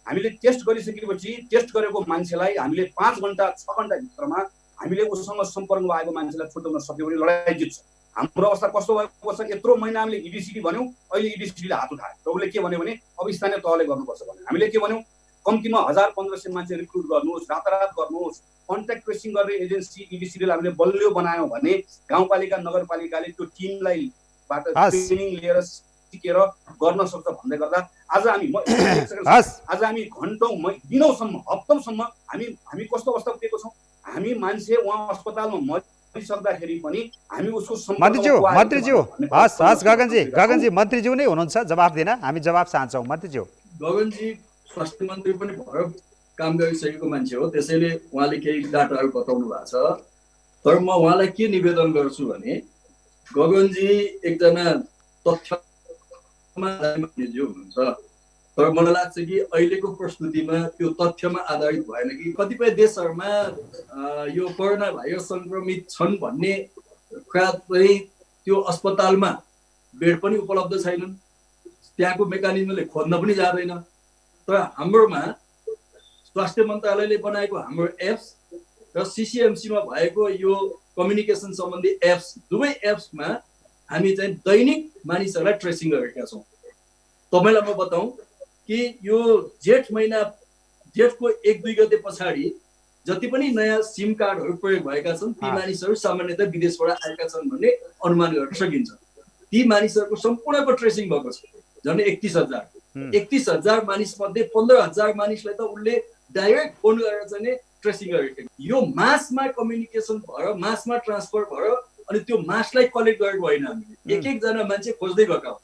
हामीले टेस्ट गरिसकेपछि टेस्ट गरेको मान्छेलाई हामीले 5 घण्टा 6 घण्टा भित्रमा हामीले उसँग सम्पर्कमा आएको मान्छेलाई छुट्याउन सक्यो भने लडाइँ जित्छ। हाम्रो अवस्था कस्तो भएको छ, यत्रो महिना हामीले EDCD भन्यौँ, अहिले EDCDले हात उठायो र उसले के भन्यो भने अब स्थानीय तहले गर्नुपर्छ भन्यो। हामीले के भन्यौँ, कम्तीमा 1000-1500 मान्छे रिक्रुट गर्नुहोस्, रातारात गर्नुहोस्, कन्ट्याक्ट ट्रेसिङ गर्ने एजेन्सी EDCDले हामीले बलियो बनायौँ भने गाउँपालिका नगरपालिकाले त्यो टिमलाई बाट ट्रेनिङ लिएर सिकेर गर्न सक्छ भन्दै गर्दा आज हामी घन्टौँ दिनौँसम्म हप्तौँसम्म हामी कस्तो अवस्था पुगेको छौँ। हामी मान्छे उहाँ अस्पतालमा गरिसक्दाखेरि पनि हामी उसको मन्त्रीज्यू हस् गगनजी मन्त्रीज्यू नै हुनुहुन्छ जवाफ दिन, हामी जवाफ चाहन्छौँ। मन्त्रीज्यू गगनजी स्वास्थ्य मन्त्री पनि भएर काम गरिसकेको मान्छे हो, त्यसैले उहाँले केही डाटाहरू बताउनु भएको छ। तर म उहाँलाई के निवेदन गर्छु भने गगनजी एकजना तथ्यमा हुनुहुन्छ, तर मलाई लाग्छ कि अहिलेको प्रस्तुतिमा त्यो तथ्यमा आधारित भएन कि कतिपय देशहरूमा यो कोरोना भाइरस सङ्क्रमित छन् भन्ने कुरा चाहिँ त्यो अस्पतालमा बेड पनि उपलब्ध छैनन्, त्यहाँको मेकानिजमले खोज्न पनि जाँदैन। तर हाम्रोमा स्वास्थ्य मन्त्रालयले बनाएको हाम्रो एप्स र सिसिएमसीमा भएको यो कम्युनिकेसन सम्बन्धी एप्स, दुवै एप्समा हामी चाहिँ दैनिक मानिसहरूलाई ट्रेसिङ गरेका छौँ। तपाईँलाई म बताउँ कि यो जेठको 1-2 गते पछाडि जति पनि नयाँ सिम कार्डहरू प्रयोग भएका छन् ती मानिसहरू सामान्यतः विदेशबाट आएका छन् भन्ने अनुमान गर्न सकिन्छ। ती मानिसहरूको सम्पूर्णको ट्रेसिङ भएको छ, झन् 31,000 मानिस मध्ये 15,000 मानिसलाई त उसले डाइरेक्ट फोन गरेर चाहिँ ट्रेसिङ गरेको। यो मासमा कम्युनिकेसन भएर, मासमा ट्रान्सफर भएर, अनि त्यो मासलाई कलेक्ट गरेको होइन। हामीले एक-एकजना मान्छे खोज्दै गएका हौँ।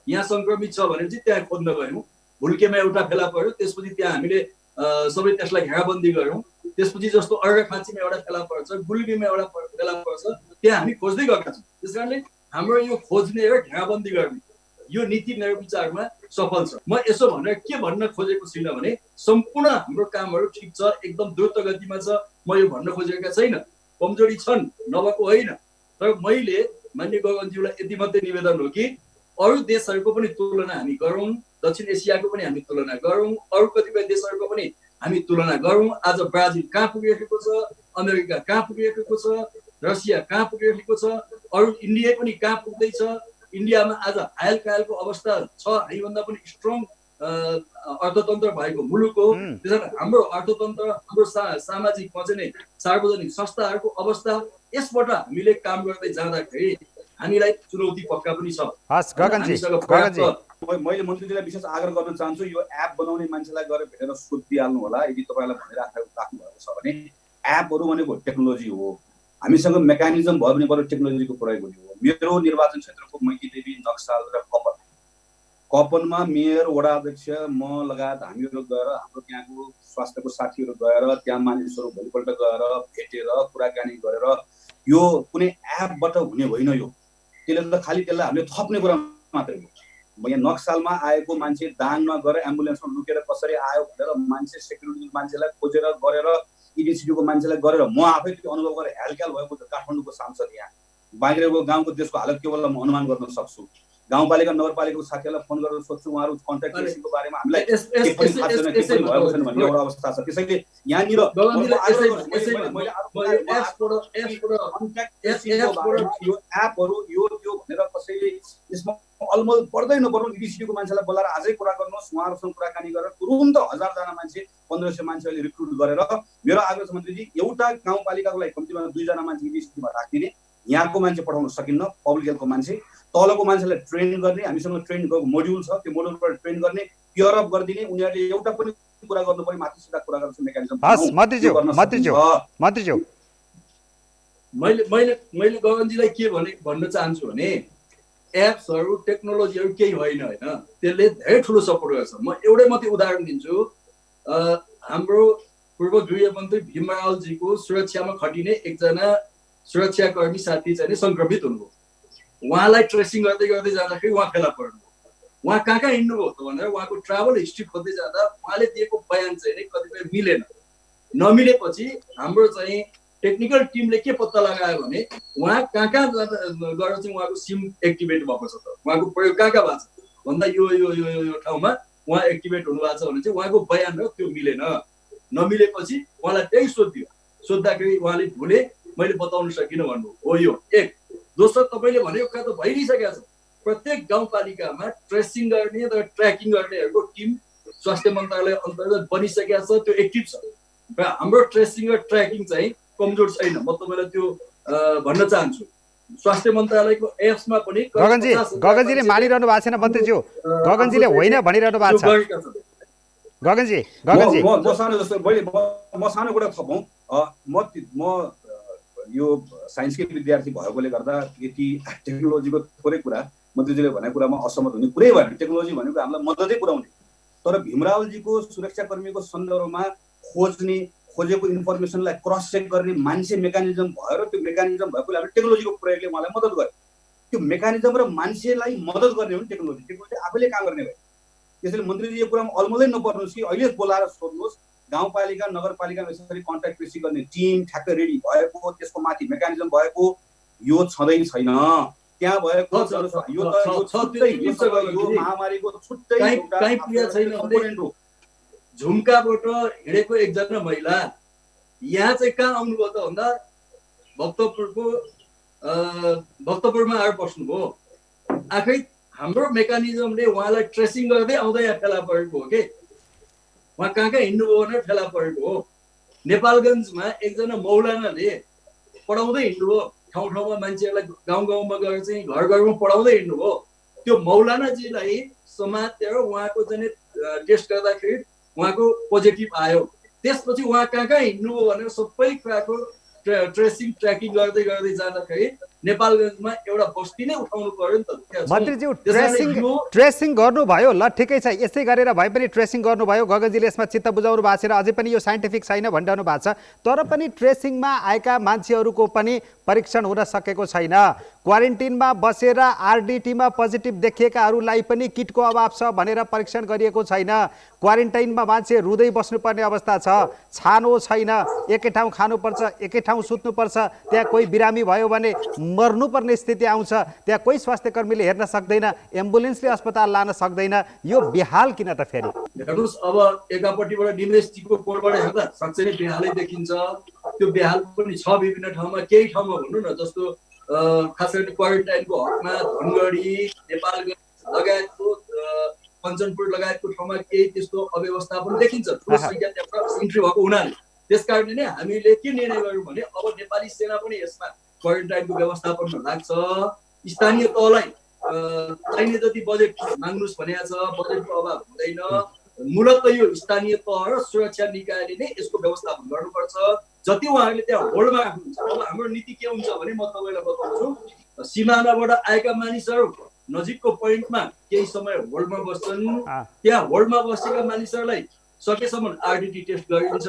यहाँ सङ्क्रमित छ भनेपछि त्यहाँ खोज्न गयौँ, भुल्केमा एउटा फेला पर्यो, त्यसपछि त्यहाँ हामीले सबै त्यसलाई घेराबन्दी गऱ्यौँ। त्यसपछि जस्तो अर्घाखाँचीमा एउटा फेला पर्छ, गुल्मीमा एउटा फेला पर्छ, त्यहाँ हामी खोज्दै गएका छौँ। त्यस कारणले हाम्रो यो खोज्ने र घेराबन्दी गर्ने यो नीति मेरो विचारमा सफल छ। म यसो भनेर के भन्न खोजेको छुइनँ भने सम्पूर्ण हाम्रो कामहरू ठिक छ, एकदम द्रुत गतिमा छ, म यो भन्न खोजेका छैन। कमजोरी छन्, नभएको होइन। तर मैले माननीय गगनज्यूलाई यति मात्रै निवेदन हो कि अरू देशहरूको पनि तुलना हामी गरौँ, दक्षिण एसियाको पनि हामी तुलना गरौँ, अरू कतिपय देशहरूको पनि हामी तुलना गरौँ। आज ब्राजिल कहाँ पुगिरहेको छ, अमेरिका कहाँ पुगिरहेको छ, रसिया कहाँ पुगिरहेको छ, अरू इन्डिया पनि कहाँ पुग्दैछ। इन्डियामा आज हालकालको अवस्था छ, हामीभन्दा पनि स्ट्रङ अर्थतन्त्र भएको मुलुक हो। त्यसैले हाम्रो अर्थतन्त्र, हाम्रो सामाजिक चाहिँ सार्वजनिक संस्थाहरूको अवस्था, यसबाट हामीले काम गर्दै जाँदाखेरि हामीलाई चुनौती पक्का पनि छ। मैले मन्त्रीजीलाई विशेष आग्रह गर्न चाहन्छु, यो एप बनाउने मान्छेलाई गएर भेटेर सोधिहाल्नु होला। यदि तपाईँलाई भनिराख्नु भएको छ भने एपहरू भनेको टेक्नोलोजी हो, हामीसँग मेकानिजम भयो भने बरु टेक्नोलोजीको प्रयोग हुने हो। मेरो निर्वाचन क्षेत्रको मैतीदेवी, नक्साल र कपनमा मेयर, वडा अध्यक्ष, म लगायत हामीहरू गएर हाम्रो त्यहाँको स्वास्थ्यको साथीहरू गएर त्यहाँ मानिसहरू भोलिपल्ट गएर भेटेर कुराकानी गरेर यो कुनै एपबाट हुने होइन। यो त्यसले त खालि त्यसलाई हामीले थप्ने कुरा मात्रै हो। यहाँ नक्सालमा आएको मान्छे दाङमा गएर एम्बुलेन्समा लुकेर कसरी आयो भनेर मान्छे सेक्युरिटी मान्छेलाई खोजेर गरेर इडिसिटीको मान्छेलाई गरेर म आफै त्यो अनुभव गरेर हेलक्याल भएको काठमाडौँको सांसद यहाँ बाहिरको गाउँको देशको हालत केवल म अनुमान गर्न सक्छु। गाउँपालिका नगरपालिकाको साथीहरूलाई फोन गरेर सोध्छु उहाँहरू कन्ट्याक्ट ट्रेसिङको बारेमा हामीलाई के पनि थाहा छैन, के पनि भएको छैन भन्ने एउटा अवस्था छ। त्यसैले यहाँनिर यो एपहरू यो भनेर कसैले यसमा अलमल पर्दै नपर्नु, इडिसिटीको मान्छेलाई बोलाएर आजै कुरा गर्नुहोस्, उहाँहरूसँग कुराकानी गरेर तुरुन्त 1000जना मान्छे 1500 मान्छेहरूले रिक्रुट गरेर मेरो आग्रह छ मन्त्रीजी, एउटा गाउँपालिकाको लागि कम्तीमा 2 जना मान्छे इडिसिटीमा राखिदिने। यहाँको मान्छे पठाउन सकिन्न, पब्लिक हेल्थको मान्छे, तलको मान्छेलाई ट्रेन गर्ने, हामीसँग ट्रेन मोड्युल छ, त्यो मोड्युलबाट ट्रेन गर्ने, पियर अप गरिदिने, उनीहरूले एउटा पनि कुरा गर्नु पर्यो माथि सिधा कुरा गर्ने मेकानिजम। मैले गगनजीलाई के भन्न चाहन्छु भने एप्सहरू टेक्नोलोजीहरू केही होइन होइन, त्यसले धेरै ठुलो सपोर्ट गर्छ। म एउटै मात्रै उदाहरण दिन्छु। हाम्रो पूर्व गृहमन्त्री भीम रावलजीको सुरक्षामा खटिने एकजना सुरक्षाकर्मी साथी चाहिँ सङ्क्रमित हुनुभयो। उहाँलाई ट्रेसिङ गर्दै गर्दै जाँदाखेरि उहाँ फेला पर्नुभयो। उहाँ कहाँ कहाँ हिँड्नुभयो त भनेर उहाँको ट्राभल हिस्ट्री खोज्दै जाँदा उहाँले दिएको बयान चाहिँ कतिपय मिलेन। नमिलेपछि हाम्रो चाहिँ टेक्निकल टिमले के पत्ता लगायो भने उहाँ कहाँ कहाँ गएर चाहिँ उहाँको सिम एक्टिभेट भएको छ, त उहाँको प्रयोग कहाँ कहाँ भएको छ भन्दा यो यो यो यो ठाउँमा उहाँ एक्टिभेट हुनुभएको छ भने चाहिँ उहाँको बयान र त्यो मिलेन। नमिलेपछि उहाँलाई त्यही सोधियो, सोद्धाखेरि उहाँले भुले, मैले बताउन सकिनँ भन्नु हो। यो एक। दोस्रो, तपाईँले भनेको कुरा त भइसकेको छ। प्रत्येक गाउँपालिकामा ट्रेसिङ गर्ने र ट्र्याकिङ गर्नेहरूको टिम स्वास्थ्य मन्त्रालय अन्तर्गत बनिसकेको छ, त्यो एक्टिभ छ। र हाम्रो ट्रेसिङ र ट्र्याकिङ चाहिँ कमजोर छैन, म तपाईँलाई त्यो भन्न चाहन्छु। स्वास्थ्य मन्त्रालयको एप्समा पनि गगनजीले मानिरहनु भएको छैन मन्त्रीज्यू, गगनजीले होइन भनिरहनु भएको छ। गगनजी म सानो जस्तो म सानो कुरा थपौँ। म यो साइन्सकै विद्यार्थी भएकोले गर्दा यति टेक्नोलोजीको थोरै कुरा मन्त्रीजीले भनेको कुरामा असहमत हुने कुरै भएन। टेक्नोलोजी भनेको हामीलाई मद्दतै पुर्याउने, तर भीमरावलजीको सुरक्षाकर्मीको सन्दर्भमा खोजेको इन्फर्मेसनलाई क्रस चेक गर्ने मान्छे मेकानिजम भयो र त्यो मेकानिजम भएकोले हामीले टेक्नोलोजीको प्रयोगले उहाँलाई मद्दत गर्यो। त्यो मेकानिजम र मान्छेलाई मद्दत गर्ने हो नि टेक्नोलोजी आफैले काम गर्ने भयो। त्यसैले मन्त्रीजी यो कुरामा अलमलै नपर्नुहोस् कि अहिले बोलाएर सोध्नुहोस् गाउँपालिका नगरपालिकामा यसरी कन्ट्याक्ट ट्रेसिङ गर्ने टिम ठ्याक्कै रेडी भएको, त्यसको माथि मेकानिजम भएको यो छँदै छैन। त्यहाँ भएको यो महामारीको छुट्टै छैन। झुम्काबाट हिँडेको एकजना महिला यहाँ चाहिँ कहाँ आउनुभयो त भन्दा भक्तपुरमा आएर बस्नुभयो। आखै हाम्रो मेकानिजमले उहाँलाई ट्रेसिङ गर्दै आउँदै यहाँ फेला परेको हो कि उहाँ कहाँ कहाँ हिँड्नुभयो भनेर फेला परेको हो। नेपालगञ्जमा एकजना मौलानाले पढाउँदै हिँड्नुभयो, ठाउँ ठाउँमा मान्छेहरूलाई गाउँ गाउँमा गएर चाहिँ घर घरमा पढाउँदै हिँड्नुभयो। त्यो मौलानाजीलाई समातेर उहाँको चाहिँ टेस्ट गर्दाखेरि उहाँको पोजिटिभ आयो। त्यसपछि उहाँ कहाँ कहाँ हिँड्नुभयो भनेर सबै कुराको ट्रेसिङ ट्र्याकिङ गर्दै गर्दै जाँदाखेरि नेपालगञ्जमा एउटा बस्ती नै उठाउनु पर्यो नि त। मन्त्रीज्यू ट्रेसिङ गर्नुभयो ल ठिकै छ, यसै गरेर भए पनि ट्रेसिङ गर्नुभयो। गगनजीले यसमा चित्त बुझाउनु भएको छ र अझै पनि यो साइन्टिफिक छैन भनिरहनु भएको छ, तर पनि ट्रेसिङमा आएका मान्छेहरूको पनि परीक्षण हुन सकेको छैन। क्वारेन्टिनमा बसेर आरडिटीमा पोजिटिभ देखिएकाहरूलाई पनि किटको अभाव छ भनेर परीक्षण गरिएको छैन। क्वारेन्टाइनमा मान्छे रुँदै बस्नुपर्ने अवस्था छ, छानो छैन, एकै ठाउँ खानुपर्छ, एकै ठाउँ सुत्नुपर्छ। त्यहाँ कोही बिरामी भयो भने मर्नुपर्ने स्थिति आउँछ, त्यहाँ कोही स्वास्थ्य कर्मीले हेर्न सक्दैन, एम्बुलेन्सले अस्पताल लान सक्दैन। यो बेहाल किन त फेरि? हेर्नुहोस्, अब एकापट्टिबाट निमेशजीको कोडबाट हेर्दा साँच्चै नै बेहालै देखिन्छ। त्यो बेहाल पनि छ विभिन्न ठाउँमा। केही ठाउँमा भन्नु न, जस्तो खास गरी क्वारेन्टाइनको हकमा धनगढी, नेपालगञ्ज लगायतको कञ्चनपुर लगायतको ठाउँमा केही त्यस्तो अव्यवस्था पनि देखिन्छ ठुलो सङ्ख्या त्यहाँ इन्ट्री भएको हुनाले। त्यस कारणले नै हामीले के निर्णय गर्यौँ भने अब नेपाली सेना पनि यसमा क्वारेन्टाइनको व्यवस्थापनमा लाग्छ। स्थानीय तहलाई चाहिने जति बजेट माग्नुहोस् भनेको छ, बजेटको अभाव हुँदैन। मूलत यो स्थानीय तह र सुरक्षा निकायले नै यसको व्यवस्थापन गर्नुपर्छ। जति उहाँहरूले त्यहाँ होल्डमा राख्नुहुन्छ, अब हाम्रो नीति के हुन्छ भने म तपाईँलाई बताउँछु, सिमानाबाट आएका मानिसहरू नजिकको पोइन्टमा केही समय होल्डमा बस्छन्। त्यहाँ होल्डमा बसेका मानिसहरूलाई सकेसम्म आरडिटी टेस्ट गरिन्छ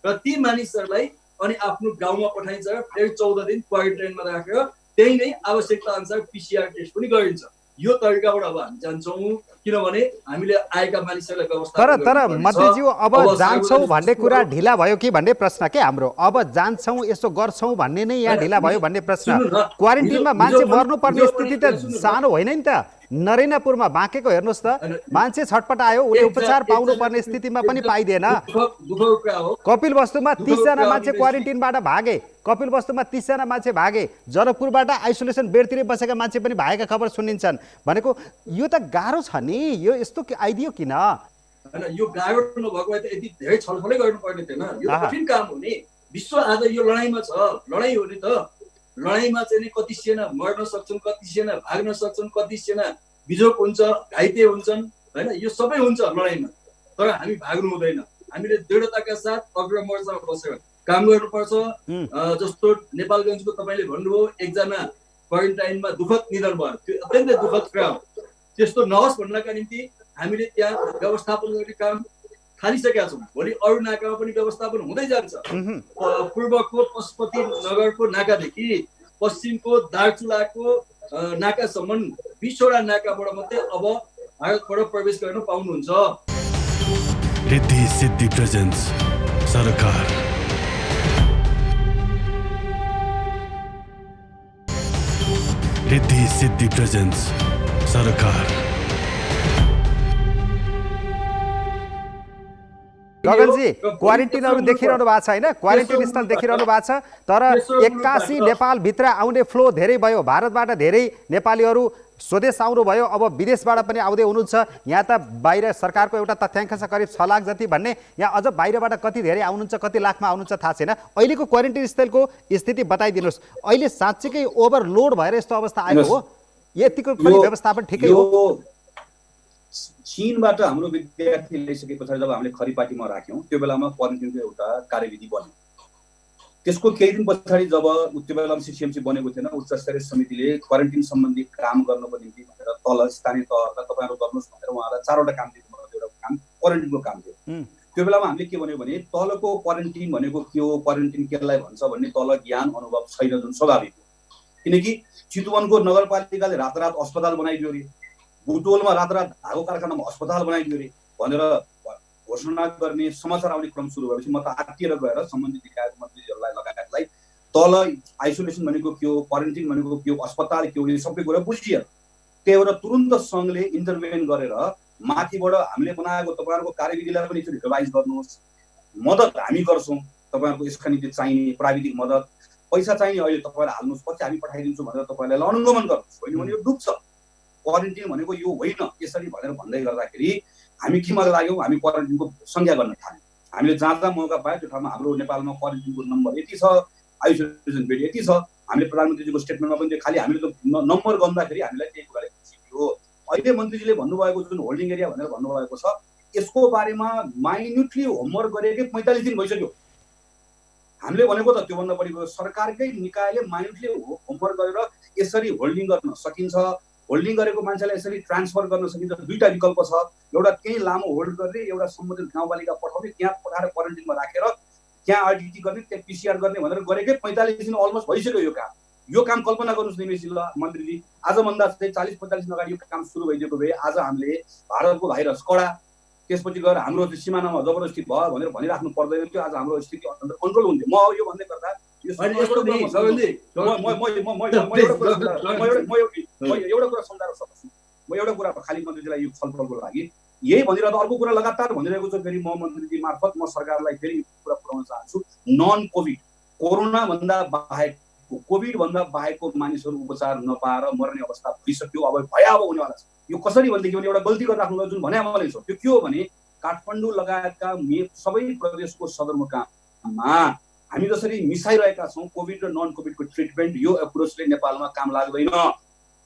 र ती मानिसहरूलाई अनि आफ्नो गाउँमा पठाइन्छ र फेरि 14 दिन क्वारेन्टाइनमा राखेर त्यही नै आवश्यकता अनुसार पिसिआर टेस्ट पनि गरिन्छ। यो तरिकाबाट अब हामी जान्छौँ, किनभने हामीले आएका मानिसहरूलाई व्यवस्था तर मन्त्रीज्यू अब जान्छौँ भन्ने कुरा ढिला भयो कि भन्ने प्रश्न के हाम्रो? अब जान्छौँ यसो गर्छौँ भन्ने नै यहाँ ढिला भयो भन्ने प्रश्न। क्वारेन्टिनमा मान्छे मर्नुपर्ने स्थिति त सानो होइन नि त। नरेनापुरमा बाँकेको हेर्नुहोस् त, मान्छे छटपट आयो, उसले उपचार पाउनु पर्ने स्थितिमा पनि पाइदिएन। कपिलवस्तुमा 30 जना मान्छे क्वारेन्टिनबाट भागे, कपिलवस्तुमा 30 जना मान्छे भागे, जनकपुरबाट आइसोलेसन बेडतिरै बसेका मान्छे पनि भागेका खबर सुनिन्छन्। भनेको यो त गाह्रो छ नि, यो यस्तो आइदियो किन? हैन, यो गाह्रो नभएको भए त यति धेरै छलफलै गर्नुपर्ने थिएन। यो कठिन काम हो नि। विश्व आज यो लडाइँमा छ, लडाइँ हो नि त। लडाइँमा चाहिँ कति सेना मर्न सक्छन्, कति सेना भाग्न सक्छन्, कति सेना बिजोग हुन्छ, घाइते हुन्छन्, हैन, यो सबै हुन्छ लडाइँमा। तर हामी भाग्नु हुँदैन, हामीले दृढताका साथ अग्रमोर्चामा बसेर काम गर्नुपर्छ। जस्तो नेपालगञ्जको तपाईँले भन्नुभयो एकजना क्वारेन्टाइनमा दुःखद निधन भयो, त्यो अत्यन्तै दुःखद कुरा हो। त्यस्तो नहोस् भन्नका निम्ति हामीले त्यहाँ व्यवस्थापन गर्ने काम थालिसकेका छौँ। भोलि अरू नाकामा पनि व्यवस्थापन हुँदै जान्छ। पूर्वको पशुपति नगरको नाकादेखि पश्चिमको दार्चुलाको नाकासम्म 20वटा नाकाबाट मात्रै अब भारतबाट प्रवेश गर्न पाउनुहुन्छ। रिद्धि सिद्धि प्रेजेन्स सरकार। रिद्धि सिद्धि प्रेजेन्स सरकार। गगनजी, क्वारेन्टिनहरू देखिरहनु भएको छ होइन, क्वारेन्टिन स्थल देखिरहनु भएको छ, तर 81 नेपालभित्र आउने फ्लो धेरै भयो। भारतबाट धेरै नेपालीहरू स्वदेश आउनुभयो, अब विदेशबाट पनि आउँदै हुनुहुन्छ। यहाँ त बाहिर सरकारको एउटा तथ्याङ्क छ करिब 6 लाख जति भन्ने, यहाँ अझ बाहिरबाट कति धेरै आउनुहुन्छ, कति लाखमा आउनुहुन्छ थाहा छैन। अहिलेको क्वारेन्टिन स्थलको स्थिति बताइदिनुहोस्। अहिले साँच्चीकै ओभरलोड भएर यस्तो अवस्था आएको हो? यतिको पनि व्यवस्थापन ठिकै हो? चीनबाट हाम्रो विद्यार्थी ल्याइसके पछाडि जब हामीले खरिपाटीमा राख्यौँ त्यो बेलामा क्वारेन्टिनको एउटा कार्यविधि बन्यो। त्यसको केही दिन पछाडि जब त्यो बेला सिसिएमसी बनेको थिएन, उच्च स्तरीय समितिले क्वारेन्टिन सम्बन्धी काम गर्नको निम्ति भनेर तल स्थानीय तहहरूलाई तपाईँहरू गर्नुहोस् भनेर उहाँलाई 4वटा काम दिनु भएको थियो। एउटा काम क्वारेन्टिनको काम थियो। त्यो बेलामा हामीले के भन्यो भने तलको क्वारेन्टिन भनेको के हो, क्वारेन्टिन केलाई भन्छ भन्ने तल ज्ञान अनुभव छैन, जुन स्वाभाविक हो। किनकि चितवनको नगरपालिकाले रातारात अस्पताल बनाइदियो अरे, बुटोलमा रातारात धागो कारखानामा अस्पताल बनाइदियो अरे भनेर घोषणा गर्ने समाचार आउने क्रम सुरु भएपछि म त आत्तिएर गएर सम्बन्धित निकायका मन्त्रीहरूलाई लगायतलाई तल आइसोलेसन भनेको के हो, क्वारेन्टिन भनेको के हो, अस्पताल के हो, यो सबै कुरा बुझियो। त्यही भएर तुरुन्त सङ्घले इन्टरभेन गरेर माथिबाट हामीले बनाएको तपाईँहरूको कार्यविधिलाई पनि एकचोटि रिभाइज गर्नुहोस्, मद्दत हामी गर्छौँ, तपाईँहरूको यसका निम्ति चाहिने प्राविधिक मद्दत, पैसा चाहिने अहिले तपाईँलाई हाल्नुहोस्, पछि हामी पठाइदिन्छौँ भनेर तपाईँलाई अनुगमन गर्नुहोस्। होइन भने यो डुब्छ, क्वारेन्टिन भनेको यो होइन यसरी भनेर भन्दै गर्दाखेरि हामी केमा लाग्यौँ, हामी क्वारेन्टिनको संज्ञा गर्न थाल्यौँ। हामीले जहाँ जहाँ मौका पायो त्यो ठाउँमा हाम्रो नेपालमा क्वारेन्टिनको नम्बर यति छ, आइसोलेसन बेड यति छ, हामीले प्रधानमन्त्रीजीको स्टेटमेन्टमा पनि खालि हामीले त नम्बर गर्दाखेरि हामीलाई त्यही कुराले खुसी थियो। अहिले मन्त्रीजीले भन्नुभएको जुन होल्डिङ एरिया भनेर भन्नुभएको छ, यसको बारेमा माइन्युटली होमवर्क गरेकै 45 दिन भइसक्यो। हामीले भनेको त त्योभन्दा बढी सरकारकै निकायले माइन्युटली होमवर्क गरेर यसरी होल्डिङ गर्न सकिन्छ, होल्डिङ गरेको मान्छेलाई यसरी ट्रान्सफर गर्न सकिन्छ। दुईटा विकल्प छ, एउटा केही लामो होल्ड गर्ने, एउटा सम्बन्धित गाउँपालिका पठाउने, त्यहाँ पठाएर क्वारेन्टिनमा राखेर त्यहाँ आइडेन्टिटी गर्ने, त्यहाँ पिसिआर गर्ने भनेर गरेकै 45 दिन अलमोस्ट भइसक्यो। यो काम कल्पना गर्नुहोस् निमेश मन्त्रीजी, आजभन्दा चाहिँ 40-45 दिन अगाडि यो काम सुरु भइदिएको भए आज हामीले भारतको भाइरस कडा, त्यसपछि गएर हाम्रो सिमानामा जबरजस्ती भयो भनेर भनिराख्नु पर्दैन थियो, आज हाम्रो स्थिति अन्डर कन्ट्रोल हुन्थ्यो। म यो भन्दै गर्दा एउटा कुरा सम्झाएर सक्छु, म एउटा कुरा खालि मन्त्रीजीलाई यो छलफलको लागि यही भनिरहेको, अर्को कुरा लगातार भनिरहेको छु। फेरि म मन्त्रीजी मार्फत म सरकारलाई फेरि यो कुरा पुर्याउन चाहन्छु, नन कोभिड कोरोना भन्दा बाहेक कोभिड भन्दा बाहेकको मानिसहरू उपचार नपाएर मर्ने अवस्था भइसक्यो, अब भयावह हुनेवाला छ। यो कसरी भनेदेखि भने एउटा गल्ती गरिराख्नु जुन भने मैले छ त्यो के हो भने काठमाडौँ लगायतका सबै प्रदेशको सदरमुकाममा हामी जसरी मिसाइरहेका छौँ कोभिड र नन कोभिडको ट्रिटमेन्ट, यो एप्रोचले नेपालमा काम लाग्दैन,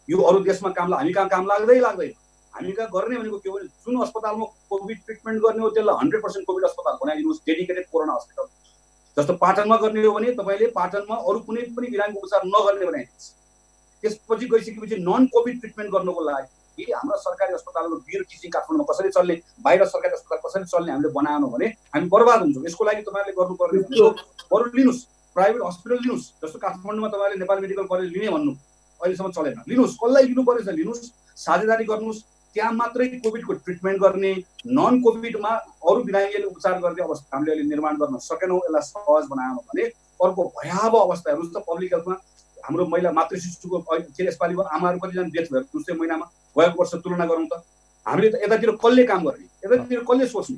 यो अरू देशमा हामी कहाँ काम लाग्दैन। हामी कहाँ गर्ने भनेको के हो भने जुन अस्पतालमा कोभिड ट्रिटमेन्ट गर्ने हो त्यसलाई 100% कोभिड अस्पताल बनाइदिनुहोस्, डेडिकेटेड कोरोना हस्पिटल। जस्तो पाटनमा गर्ने हो भने तपाईँले पाटनमा अरू कुनै पनि बिरामीको उपचार नगर्ने बनाइदिनुहोस्। त्यसपछि गइसकेपछि नन कोभिड ट्रिटमेन्ट गर्नको लागि हाम्रा सरकारी अस्पतालहरू वीर टिचिङ काठमाडौँमा कसरी चल्ने, बाहिर सरकारी अस्पताल कसरी चल्ने हामीले बनाएनौँ भने हामी बर्बाद हुन्छौँ। यसको लागि तपाईँले गर्नुपर्ने बरु लिनुहोस्, प्राइभेट हस्पिटल लिनुहोस्। जस्तो काठमाडौँमा तपाईँले नेपाल मेडिकल कलेज लिने भन्नु अहिलेसम्म चलेन, लिनुहोस्, कसलाई लिनु परेछ लिनुहोस्, साझेदारी गर्नुहोस्, त्यहाँ मात्रै कोभिडको ट्रिटमेन्ट गर्ने, नन कोभिडमा अरू बिरामीले उपचार गर्ने अवस्था हामीले अहिले निर्माण गर्न सकेनौँ। यसलाई सहज बनाएनौँ भने अर्को भयावह अवस्था हेर्नुहोस् त। पब्लिक हेल्थमा हाम्रो महिला मातृ शिशुको यसपालि आमाहरू कतिजना डेथ भयो दोस्रो महिनामा, गएको वर्ष तुलना गरौँ त। हामीले त यतातिर कसले काम गर्ने, यतातिर कसले सोच्ने,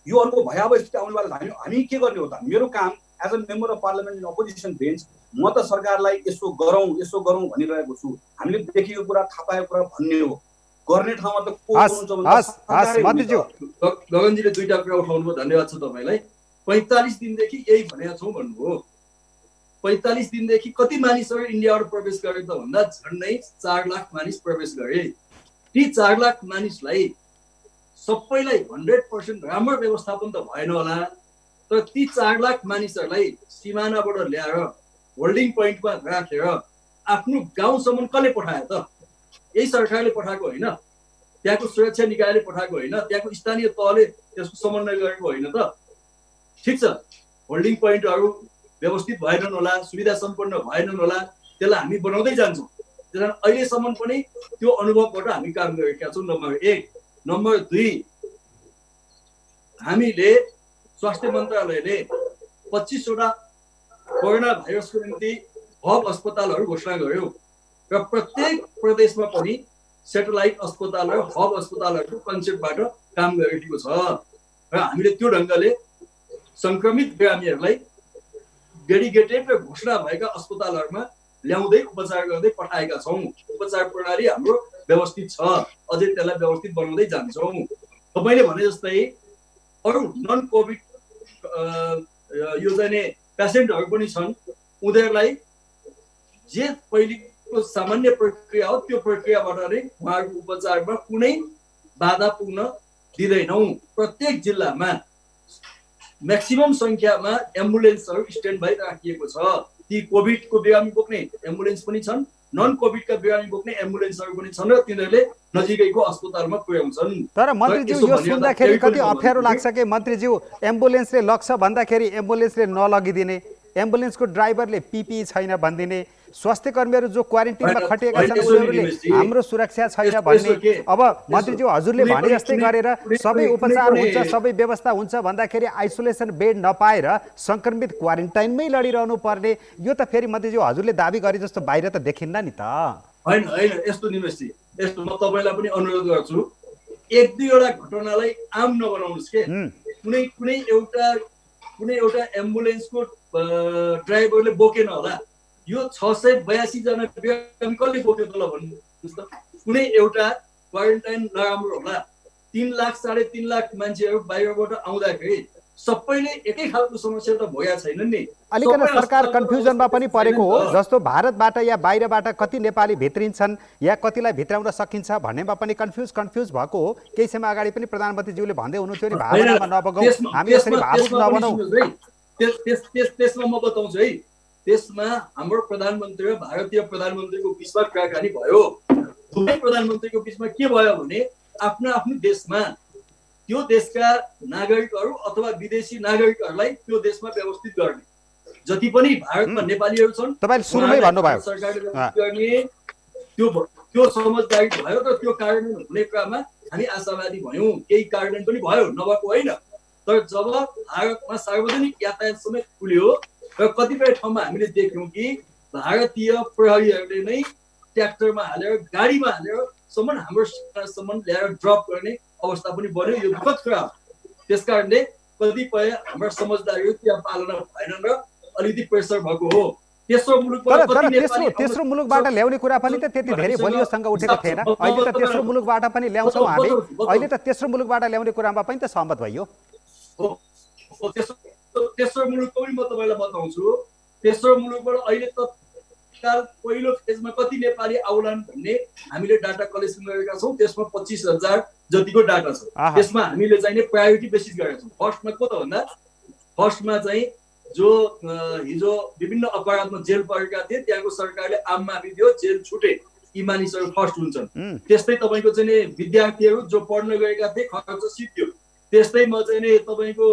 यो अर्को भयावह स्थिति आउनेवाला छ। हामी के गर्ने हो त? मेरो काम as a member of parliament in opposition bench, म त सरकारलाई यसो गरौँ भनिरहेको छु। हामीले देखेको कुरा थाहा पाएको कुरा भन्ने हो, गर्ने ठाउँमा त गगनजीले दुईटा कुरा उठाउनु भयो, धन्यवाद छ तपाईँलाई। 45 दिनदेखि यही भनेका छौँ भन्नुभयो। 45 दिनदेखि कति मानिसहरू इन्डियाबाट प्रवेश गरे त भन्दा झन्डै 4 लाख मानिस प्रवेश गरे। ती 4 लाख मानिसलाई सबैलाई 100% राम्रो व्यवस्थापन त भएन होला, तर ती 4 लाख मानिसहरूलाई सिमानाबाट ल्याएर होल्डिङ पोइन्टमा राखेर आफ्नो गाउँसम्म कसले पठायो त? यही सरकारले पठाएको होइन, त्यहाँको सुरक्षा निकायले पठाएको होइन, त्यहाँको स्थानीय तहले त्यसको समन्वय गरेको होइन त। ठिक छ, होल्डिङ पोइन्टहरू व्यवस्थित भएनन् होला, सुविधा सम्पन्न भएनन् होला, त्यसलाई हामी बनाउँदै जान्छौँ। त्यसकारण अहिलेसम्म पनि त्यो अनुभवबाट हामी काम गरेका छौँ। नम्बर 1। नम्बर 2, हामीले स्वास्थ्य मन्त्रालयले 25 वटा कोरोना भाइरसको निम्ति हब अस्पतालहरू घोषणा गर्यो र प्रत्येक प्रदेशमा पनि सेटेलाइट अस्पताल र हब अस्पतालहरूको कन्सेप्टबाट काम गरिरहेको छ र हामीले त्यो ढङ्गले संक्रमित बिरामीहरूलाई डेडिकेटेड र घोषणा भएका अस्पतालहरूमा ल्याउँदै उपचार गर्दै पठाएका छौँ। उपचार प्रणाली हाम्रो व्यवस्थित छ, अझै त्यसलाई व्यवस्थित बनाउँदै जान्छौँ। तपाईँले भने जस्तै अरू नन कोभिड यो चाहिँ पेसेन्टहरू पनि छन्, उनीहरूलाई जे पहिलेको सामान्य प्रक्रिया हो त्यो प्रक्रियाबाट नै उहाँहरूको उपचारमा कुनै बाधा पुग्न दिँदैनौँ। प्रत्येक जिल्लामा म्याक्सिमम संख्यामा एम्बुलेन्सहरू स्ट्यान्ड बाई राखिएको छ। ती कोभिडको बिरामी बोक्ने एम्बुलेन्स पनि छन्, नन कोभिडका बिरामी बोक्ने एम्बुलेन्सहरू पनि छन् र तिनीहरूले नजिकैको अस्पतालमा पुर्याउँछन्। तर मन्त्रीज्यू यो सुन्दाखेरि कति अप्ठ्यारो लाग्छ कि मन्त्रीज्यू एम्बुलेन्सले लग्छ भन्दाखेरि एम्बुलेन्सले नलगिदिने, एम्बुलेन्सको ड्राइभरले पिपी छैन भनिदिने, स्वास्थ्य कर्मीहरू जो क्वारेन्टिनमा खटिएका छन् उनीहरूले हाम्रो सुरक्षा छैन भन्ने। अब मन्त्रीज्यू हजुरले भने जस्तै गरेर सबै उपचार हुन्छ, सबै व्यवस्था हुन्छ भन्दाखेरि आइसोलेसन बेड नपाएर संक्रमित क्वारेन्टाइनमै लडिरहनु पर्ने, यो त फेरि मन्त्रीज्यू हजुरले दाबी गरे जस्तो बाहिर त देखिन्न नि त। होइन होइन, यस्तो निमेशजी, यस्तो म तपाईँलाई पनि अनुरोध गर्छु, एक दुईवटा घटनालाई आम नबनाउनुहोस् के। कुनै एउटा एम्बुलेन्सको ड्राइभरले बोकेन होला, यो 682 जना बिरामी कसले बोक्यो त ल भन्नुहोस् त। कुनै एउटा क्वारेन्टाइन नराम्रो होला, 3 लाख 3.5 लाख मान्छेहरू बाहिरबाट आउँदाखेरि सबैले एकै खालको समस्या त भएका छैनन् नि। अलिकति सरकार कन्फ्युजनमा पनि परेको हो, जस्तो भारतबाट या बाहिरबाट कति नेपाली भित्रिन्छन् या कतिलाई भित्राउन सकिन्छ भन्नेमा पनि कन्फ्युज भएको हो। केही समय अगाडि पनि प्रधानमन्त्रीज्यूले भन्दै हुनुहुन्थ्यो नि भावनामा नबगाऊ, हामी यसरी भावुक नबनौँ। त्यसमा म बताउँछु है, त्यसमा हाम्रो प्रधानमन्त्री र भारतीय प्रधानमन्त्रीको बिचमा कुराकानी भयो। दुवै प्रधानमन्त्रीको बिचमा के भयो भने आफ्नो आफ्नो देशमा त्यो देशका नागरिकहरू अथवा विदेशी नागरिकहरूलाई त्यो देशमा व्यवस्थित गर्ने, जति पनि भारतमा नेपालीहरू छन् तपाईले सुरुमै भन्नुभयो सरकारले व्यवस्थित गर्ने त्यो समझदारी भयो र त्यो कार्यान्वयन हुने क्रममा हामी आशावादी भयौँ। केही कार्यान्वयन पनि भयो, नभएको होइन। तर जब भारतमा सार्वजनिक यातायात समेत खुल्यो र कतिपय ठाउँमा हामीले देख्यौँ कि भारतीय प्रहरीहरूले नै ट्र्याक्टरमा हालेर गाडीमा हालेर हाम्रो सम्म ल्याएर ड्रप गर्ने अवस्था पनि बन्यो। यो दुःखद कुरा हो। त्यसकारणले कतिपय हाम्रा समझदारीहरू त्यहाँ पालना भएनन् र अलिकति प्रेसर भएको हो। तेस्रो मुलुकबाट ल्याउने कुरा पनि त त्यति धेरै बलियोसँग उठेको थिएन। अहिले त तेस्रो मुलुकबाट पनि ल्याउँछौँ हामी, अहिले त तेस्रो मुलुकबाट ल्याउने कुरामा पनि त सहमत भइयो। तेस्रो मुलुकको पनि म तपाईँलाई बताउँछु। तेस्रो मुलुकबाट अहिले तत्काल पहिलो फेजमा कति नेपाली आउलान् भन्ने हामीले डाटा कलेक्सन गरेका छौँ। त्यसमा 25,000 जतिको डाटा छ। त्यसमा हामीले चाहिँ प्रायोरिटी बेसिस गरेका छौँ। फर्स्टमा को त भन्दा फर्स्टमा चाहिँ जो हिजो विभिन्न अपराधमा जेल परेका थिए त्यहाँको सरकारले आम माफी दियो, जेल छुटे, यी मानिसहरू फर्स्ट हुन्छन्। त्यस्तै तपाईँको चाहिँ विद्यार्थीहरू जो पढ्न गएका थिए खर्च सिद्धियो। त्यस्तैमा चाहिँ तपाईँको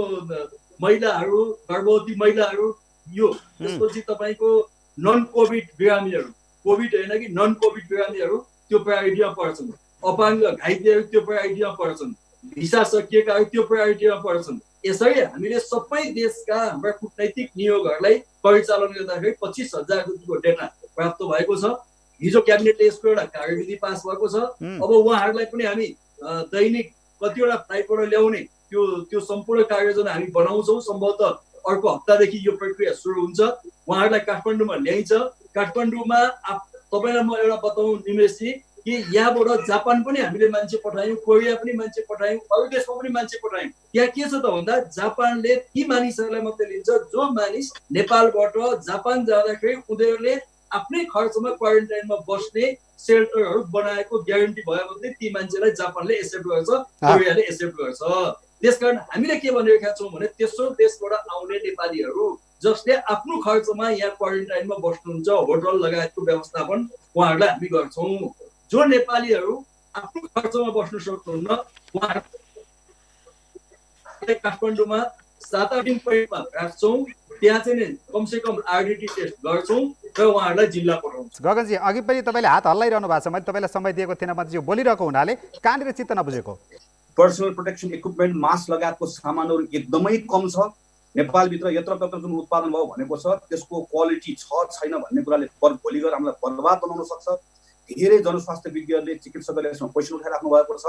महिलाहरू, गर्भवती महिलाहरू, यो त्यसपछि तपाईँको नन कोभिड बिरामीहरू, कोभिड होइन कि नन कोभिड बिरामीहरू त्यो प्रायोरिटीमा पर्छन्। अपाङ्ग घाइतेहरू त्यो प्रायोरिटीमा पर्छन्। भिसा सकिएकाहरू त्यो प्रायोरिटीमा पर्छन्। यसरी हामीले सबै देशका हाम्रा कूटनैतिक नियोगहरूलाई परिचालन गर्दाखेरि 25,000 जतिको डेटा प्राप्त भएको छ। हिजो क्याबिनेटले यसको एउटा कार्यविधि पास भएको छ। अब उहाँहरूलाई पनि हामी दैनिक कतिवटा फ्लाइटबाट ल्याउने त्यो सम्पूर्ण कार्ययोजना हामी बनाउँछौँ। सम्भवतः अर्को हप्तादेखि यो प्रक्रिया सुरु हुन्छ। उहाँहरूलाई काठमाडौँमा ल्याइन्छ। काठमाडौँमा तपाईँलाई म एउटा बताउँ निमेशजी कि यहाँबाट जापान पनि हामीले मान्छे पठायौँ, कोरिया पनि मान्छे पठायौँ, अरू देशमा पनि मान्छे पठायौँ। त्यहाँ के छ त भन्दा जापानले ती मानिसहरूलाई मात्रै लिन्छ जो मानिस नेपालबाट जापान जाँदाखेरि उनीहरूले आफ्नै खर्चमा क्वारेन्टाइनमा बस्ने सेल्टरहरू बनाएको ग्यारेन्टी भयो भने ती मान्छेलाई जापानले एक्सेप्ट गर्छ, कोरियाले एक्सेप्ट गर्छ। त्यसकारण हामीले के भनिरहेका छौँ भने तेस्रो देशबाट आउने नेपालीहरू जसले आफ्नो खर्चमा यहाँ क्वारेन्टाइनमा बस्नुहुन्छ, होटल लगायतको व्यवस्थापन उहाँहरूलाई हामी गर्छौँ। जो नेपालीहरू आफ्नो खर्चमा बस्न सक्नुहुन्न उहाँहरू काठमाडौँमा 7-8 दिन पहिला राख्छौँ। त्यहाँ चाहिँ कमसे कम आरडिटी टेस्ट गर्छौँ र उहाँहरूलाई जिल्ला पठाउँछौँ। गगनजी अघि पनि तपाईँले हात हल्लाइरहनु भएको छ, मैले तपाईँलाई समय दिएको थिएन, मन्त्रीज्यू बोलिरहेको हुनाले कहाँनिर चित्त नबुझेको? पर्सनल प्रोटेक्सन इक्विपमेन्ट, मास्क लगायतको सामानहरू एकदमै कम छ। नेपालभित्र यत्रतत्र जुन उत्पादन भयो भनेको छ त्यसको क्वालिटी छ छैन भन्ने कुराले भोलि गएर हामीलाई बर्बाद बनाउन सक्छ। धेरै जनस्वास्थ्य विज्ञहरूले, चिकित्सकहरूले यसमा क्वेसन उठाइराख्नु भएको छ।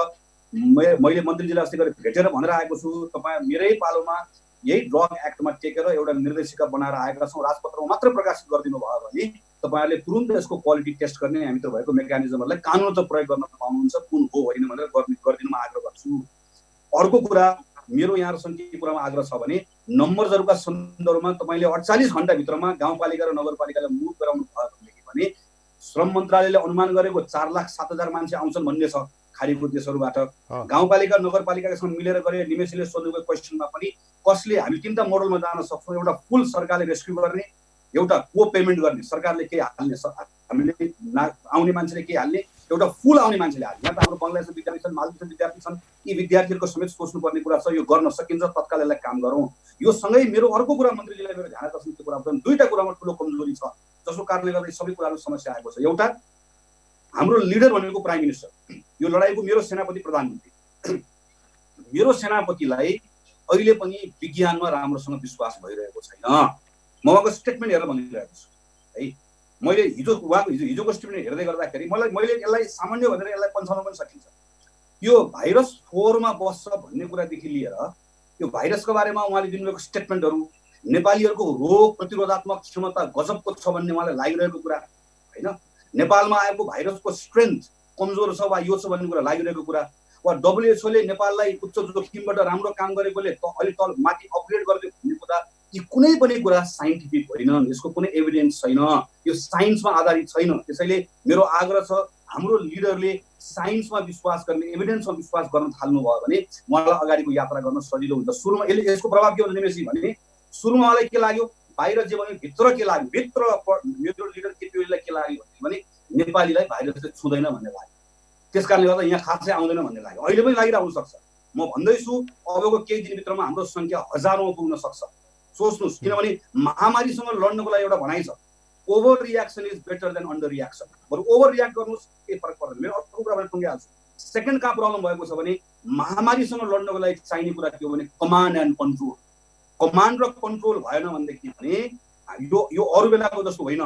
मैले मन्त्रीजीलाई अस्ति गरेर भेटेर भनेर आएको छु, तपाईँ मेरै पालोमा यही ड्रग एक्टमा टेकेर एउटा निर्देशिका बनाएर आएका छौँ। राजपत्रमा मात्र प्रकाशित गरिदिनु भयो भने तपाईँहरूले तुरुन्त यसको क्वालिटी टेस्ट गर्ने हामीतिर भएको मेकानिजमहरूलाई कानुन त प्रयोग गर्न पाउनुहुन्छ, कुन हो होइन भनेर गरिदिनुमा आग्रह गर्छु। अर्को कुरा मेरो यहाँहरूसँग के कुरामा आग्रह छ भने नम्बरहरूका सन्दर्भमा तपाईँले 48 घण्टाभित्रमा गाउँपालिका र नगरपालिकालाई मुभ गराउनु भयो भने श्रम मन्त्रालयले अनुमान गरेको 4,07,000 मान्छे आउँछन् भन्ने छ। खाडीको देशहरूबाट गाउँपालिका नगरपालिकासँग मिलेर गरे। निमेषले सोध्नुको क्वेसनमा पनि कसले हामी तीनटा मोडलमा जान सक्छौँ। एउटा फुल सरकारले रेस्क्यु गर्ने, एउटा को पेमेन्ट गर्ने, सरकारले केही हाल्ने, हामीले आउने मान्छेले केही हाल्ने, एउटा फुल आउने मान्छेले हाल्ने। यहाँ त हाम्रो बङ्गलादेशको विद्यार्थी छन्, मालदिभ्सका विद्यार्थी छन्, यी विद्यार्थीहरूको समेत सोच्नुपर्ने कुरा छ। यो गर्न सकिन्छ, तत्काल यसलाई काम गरौँ। यो सँगै मेरो अर्को कुरा मन्त्रीजीलाई मेरो ध्यान आकर्षण त्यो कुरा बताउनु, दुईटा कुरामा ठुलो कमजोरी छ जसको कारणले गर्दा सबै कुरामा समस्या आएको छ। एउटा हाम्रो लिडर भनेको प्राइम मिनिस्टर, यो लडाइँको मेरो सेनापति प्रधानमन्त्री। मेरो सेनापतिलाई अहिले पनि विज्ञानमा राम्रोसँग विश्वास भइरहेको छैन। म उहाँको स्टेटमेन्ट हेरेर भनिरहेको छु है। मैले हिजोको स्टेटमेन्ट हेर्दै गर्दाखेरि मैले यसलाई सामान्य भनेर यसलाई पन्छाउन पनि सकिन्छ। यो भाइरस 4 मा बस्छ भन्ने कुरादेखि लिएर यो भाइरसको बारेमा उहाँले दिनुभएको स्टेटमेन्टहरू, नेपालीहरूको रोग प्रतिरोधात्मक क्षमता गजबको छ भन्ने उहाँलाई लागिरहेको कुरा होइन, नेपालमा आएको भाइरसको स्ट्रेन्थ कमजोर छ वा यो छ भन्ने कुरा लागिरहेको कुरा, वा WHO ले नेपाललाई उच्च जोखिमबाट राम्रो काम गरेकोले अलि तल माथि अपग्रेड गर्दै भन्ने कुरा, यी कुनै पनि कुरा साइन्टिफिक होइनन्। यसको कुनै एभिडेन्स छैन, यो साइन्समा आधारित छैन। त्यसैले मेरो आग्रह छ हाम्रो लिडरले साइन्समा विश्वास गर्ने, एभिडेन्समा विश्वास गर्न थाल्नुभयो भने उहाँलाई अगाडिको यात्रा गर्न सजिलो हुन्छ। सुरुमा यसको प्रभाव के हुन्छ निमेषजी भने सुरुमा उहाँलाई के लाग्यो, बाहिर जे भन्यो भित्र के लाग्यो, भित्र मेरो लिडर केपीओलीलाई के लाग्यो भने नेपालीलाई भाइरसले छुँदैन भन्ने लाग्यो, त्यस कारणले गर्दा यहाँ खासै आउँदैन भन्ने लाग्यो। अहिले पनि लागिरहेको सक्छ। म भन्दैछु अबको केही दिनभित्रमा हाम्रो संख्या हजारौँमा पुग्न सक्छ। सोच्नुहोस्, किनभने महामारीसँग लड्नको लागि एउटा भनाइ छ, over reaction is better than under reaction. बरु ओभर रियाक्ट गर्नुहोस्, केही फरक पर्दैन। मेरो अर्को कुरा पनि टुङ्गिहाल्छु। सेकेन्ड कहाँ प्रब्लम भएको छ भने महामारीसँग लड्नको लागि चाहिने कुरा के हो भने कमान्ड एन्ड कन्ट्रोल। कमान्ड र कन्ट्रोल भएन भनेदेखि भने यो अरू बेलाको जस्तो होइन।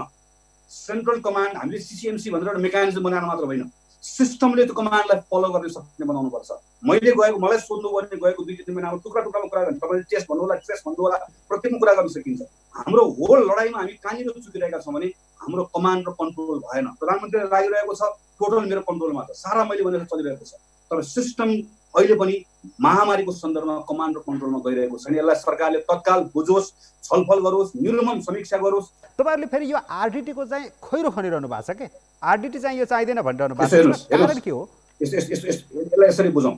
सेन्ट्रल कमान्ड हामीले CCMC भनेर एउटा मेकानिजम बनाएर मात्र होइन, सिस्टमले त्यो कमान्डलाई फलो गर्न सक्ने बनाउनु पर्छ। मलाई सोध्नु भने गएको 2-3 महिनामा टुक्रा टुक्रामा कुरा गर्ने, तपाईँले टेस्ट भन्नु होला, ट्रेस भन्नु होला, प्रत्येकमा कुरा गर्न सकिन्छ। हाम्रो होल लडाइँमा हामी कहाँनिर चुकिरहेका छौँ भने हाम्रो कमान्ड र कन्ट्रोल भएन। प्रधानमन्त्रीले लागिरहेको छ टोटल मेरो कन्ट्रोलमा छ, सारा मैले भनेर चलिरहेको छ, तर सिस्टम अहिले पनि महामारीको सन्दर्भमा कमान्ड र कन्ट्रोलमा गइरहेको छैन। यसलाई सरकारले तत्काल बुझोस्, छलफल गरोस्, निर्मम समीक्षा गरोस्। तपाईँहरूले फेरि यो RDT को चाहिँ खोइरो खनिरहनु भएको छ के, RDT चाहिँ यो चाहिँदैन भनिरहनु भएको छ, कारण के हो? यसलाई यसरी बुझौँ।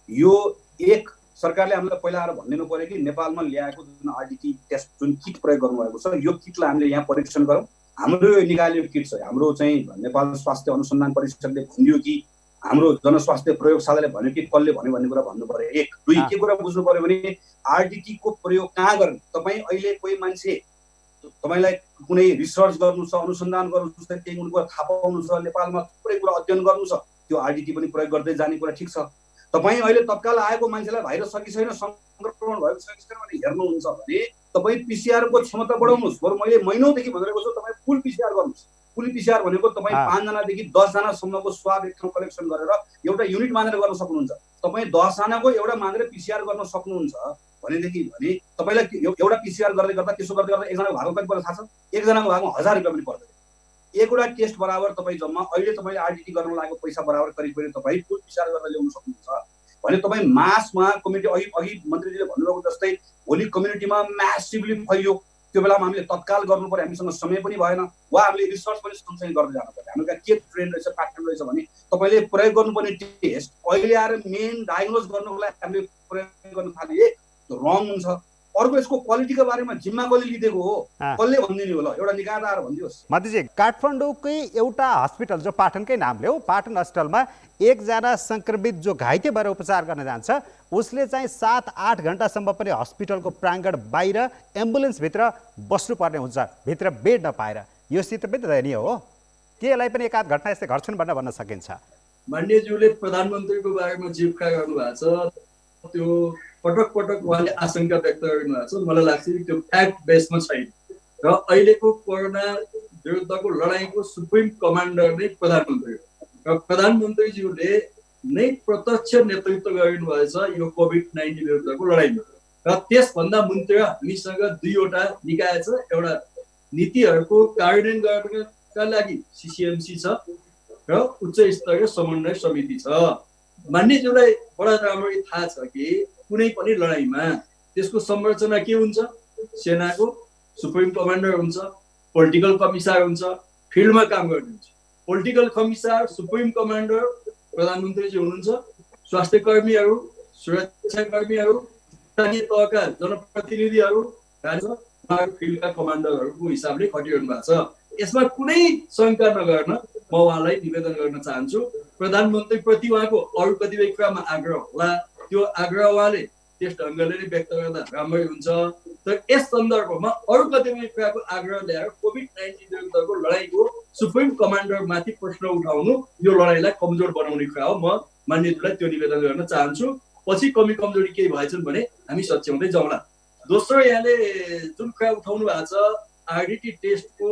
यो एक सरकारले हामीलाई पहिला आएर भनिदिनु पर्यो कि नेपालमा ल्याएको जुन RDT टेस्ट जुन किट प्रयोग गर्नुभएको छ, यो किटलाई हामीले यहाँ परीक्षण गरौँ। हाम्रो यो निकालेको किट छ, हाम्रो चाहिँ नेपाल स्वास्थ्य अनुसन्धान परिषदले भनिदियो कि हाम्रो जनस्वास्थ्य प्रयोगशालाले भन्यो कि कसले भन्यो भन्ने कुरा भन्नु पर्यो। एक दुई के कुरा बुझ्नु पर्यो भने RDT को प्रयोग कहाँ गर्ने। तपाईँ अहिले कोही मान्छे, तपाईँलाई कुनै रिसर्च गर्नु छ, अनुसन्धान गर्नु छ, केही कुरा थाहा पाउनु छ, नेपालमा थुप्रै कुरा अध्ययन गर्नु छ, त्यो RDT पनि प्रयोग गर्दै जाने कुरा ठिक छ। तपाईँ अहिले तत्काल आएको मान्छेलाई भाइरस छ कि छैन, संक्रमण भएको छ कि छैन भने हेर्नुहुन्छ भने तपाईँ PCR को क्षमता बढाउनुहोस्। बरु मैले महिनौदेखि भनिरहेको छु तपाईँ फुल PCR गर्नुहोस्। फुल PCR भनेको तपाईँ 5 जनादेखि 10 जनासम्मको स्वाब एक ठाउँ कलेक्सन गरेर एउटा युनिट मानेर गर्न सक्नुहुन्छ। तपाईँ 10 जनाको एउटा मानेर PCR गर्न सक्नुहुन्छ भनेदेखि भने तपाईँलाई एउटा PCR गर्दै गर्दा त्यसो गर्दै गर्दा एकजनाको भागमा कति पर्छ थाहा छ? एकजनाको भागमा 1000 रुपियाँ पनि पर्दैन। एकवटा टेस्ट बराबर तपाईँ जम्मा अहिले तपाईँले RDT गर्न लागेको पैसा बराबर करिब करिब तपाईँ फुल PCR गरेर ल्याउन सक्नुहुन्छ भने तपाईँ मासमा कम्युनिटी अघि मन्त्रीजीले भन्नुभएको जस्तै भोलि कम्युनिटीमा म्यासिभली फैलियो, त्यो बेलामा हामीले तत्काल गर्नु पर्यो। हामीसँग समय पनि भएन, वा हामीले रिसर्च पनि सँगसँगै गर्दै जानु पर्यो। हाम्रो के ट्रेन्ड रहेछ, प्याटर्न रहेछ भने तपाईँले प्रयोग गर्नुपर्ने टेस्ट अहिले आएर मेन डायग्नोज गर्नुको लागि हामीले प्रयोग गर्न थाल्यो, रङ हुन्छ। अर्को यसको क्वालिटीको बारेमा जिम्मा कसले लिएको हो, कसले भनिदिनु होला, एउटा निकाय आएर भनिदियोस्। मन्त्रीजी, काठमाडौँकै एउटा हस्पिटल जो पाटनकै नामले हो, पाटन हस्पिटलमा एकजना संक्रमित जो घाइते भएर उपचार गर्न जान्छ, उसले चाहिँ 7-8 घन्टासम्म पनि हस्पिटलको प्राङ्गण बाहिर एम्बुलेन्सभित्र बस्नुपर्ने हुन्छ, भित्र बेड नपाएर। यो स्थिति पनि दयनीय हो के? यसलाई पनि एकाध घटना यस्तै घट्छन् भन्न सकिन्छ? मान्यज्यूले प्रधानमन्त्रीको बारेमा जिब्का गर्नुभएको छ, त्यो पटक पटक उहाँले आशंका व्यक्त गर्नुभएको छ। मलाई लाग्छ त्यो फ्याक्ट बेसमा छैन र अहिलेको कोरोना विरुद्धको लडाइँको सुप्रिम कमान्डर नै प्रधानमन्त्री हो र प्रधानमन्त्रीज्यूले नै प्रत्यक्ष नेतृत्व गर्नुभएछ यो कोभिड-19 विरुद्धको लडाइँमा। र त्यसभन्दा मुन्तिर हामीसँग 2वटा निकाय छ, एउटा नीतिहरूको कार्यान्वयन गर्नका लागि CCMC छ र उच्च स्तरीय समन्वय समिति छ। मान्यज्यूलाई बडा राम्ररी थाहा छ कि कुनै पनि लडाइँमा त्यसको संरचना के हुन्छ, सेनाको सुप्रिम कमान्डर हुन्छ, पोलिटिकल कमिसार हुन्छ, फिल्डमा काम गर्ने हुन्छ। पोलिटिकल कमिसार, सुप्रिम कमान्डर प्रधानमन्त्रीजी हुनुहुन्छ, स्वास्थ्य कर्मीहरू, सुरक्षा कर्मीहरू, स्थानीय तहका जनप्रतिनिधिहरू, फिल्डका कमान्डरहरूको हिसाबले खटिरहनु भएको छ। यसमा कुनै शङ्का नगर्न म उहाँलाई निवेदन गर्न चाहन्छु। प्रधानमन्त्रीप्रति उहाँको अरू कतिपय कुरामा आग्रह होला, त्यो आग्रह उहाँले त्यस ढङ्गले नै व्यक्त गर्दा राम्रै हुन्छ। तर यस सन्दर्भमा अरू कतिपय कुराको आग्रह ल्याएर कोभिड-19 विरुद्धको लडाइँको सुप्रिम कमान्डरमाथि प्रश्न उठाउनु यो लडाइँलाई कमजोर बनाउने कुरा हो। म मान्यज्यूलाई त्यो निवेदन गर्न चाहन्छु। पछि कमी कमजोरी केही भएछन् भने हामी सच्याउँदै जाउँला। दोस्रो, यहाँले जुन कुरा उठाउनु भएको छ आरडिटी टेस्टको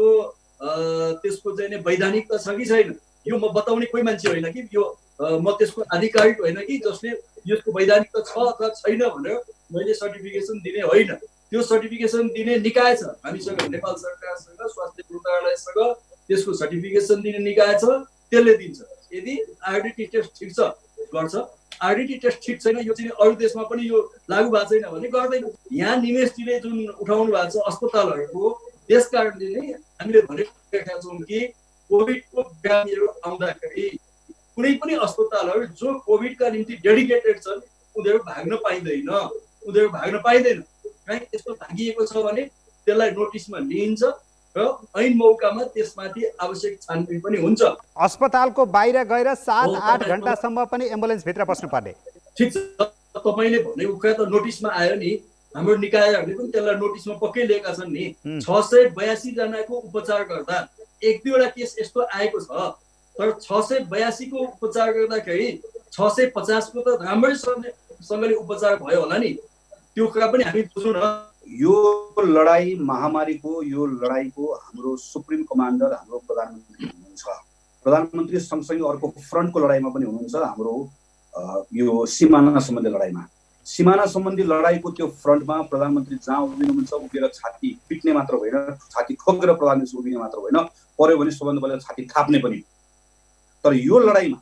त्यसको चाहिँ वैधानिकता छ कि छैन, यो म बताउने कोही मान्छे होइन कि, यो म त्यसको आधिकारिक होइन कि जसले यसको वैधानिकता छ अथवा छैन भनेर मैले सर्टिफिकेसन दिने होइन। त्यो सर्टिफिकेसन दिने निकाय छ हामीसँग, नेपाल सरकारसँग, स्वास्थ्य मन्त्रालयसँग त्यसको सर्टिफिकेसन दिने निकाय छ, त्यसले दिन्छ। यदि आरडिटी टेस्ट ठिक छ गर्छ, आरडिटी टेस्ट ठिक छैन, यो चाहिँ अरू देशमा पनि यो लागू भएको छैन भने गर्दैन। यहाँ निमेशजीले जुन उठाउनु भएको छ अस्पतालहरूको, त्यस कारणले नै हामीले भनेका छौँ कि कोभिडको बिरामीहरू आउँदाखेरि कुनै पनि अस्पतालहरू जो कोभिडका निम्ति डेडिकेटेड छन् उनीहरू भाग्न पाइँदैन। कहीँ त्यस्तो भागिएको छ भने त्यसलाई नोटिसमा लिइन्छ र ऐन मौकामा त्यसमाथि आवश्यक छानबिन पनि हुन्छ। अस्पतालको बाहिर गएर 7-8 घण्टासम्म पनि एम्बुलेन्स भित्र बस्नुपर्ने। ठिक छ, तपाईँले भनेको कुरा त नोटिसमा आयो नि, हाम्रो निकायहरूले पनि त्यसलाई नोटिसमा पक्कै लिएका छन् नि। 682 जनाको उपचार गर्दा 1-2वटा केस यस्तो आएको छ, तर 682 को उपचार गर्दाखेरि 650 को त राम्रैसँगले उपचार भयो होला नि। त्यो कुरा पनि हामी बुझौँ न। यो लडाई महामारीको यो लडाईको हाम्रो सुप्रिम कमान्डर हाम्रो प्रधानमन्त्री हुनुहुन्छ। प्रधानमन्त्री सँगसँगै अर्को फ्रन्टको लडाईमा पनि हुनुहुन्छ, हाम्रो यो सिमाना सम्बन्धी लडाईमा। सिमाना सम्बन्धी लडाईको त्यो फ्रन्टमा प्रधानमन्त्री जहाँ उभिनुहुन्छ उभिएर छाती पिट्ने मात्र होइन, छाती ठोकेर प्रधानमन्त्री उभिने मात्र होइन, पर्यो भने सबभन्दा पहिला छाती थाप्ने पनि। तर यो लडाईमा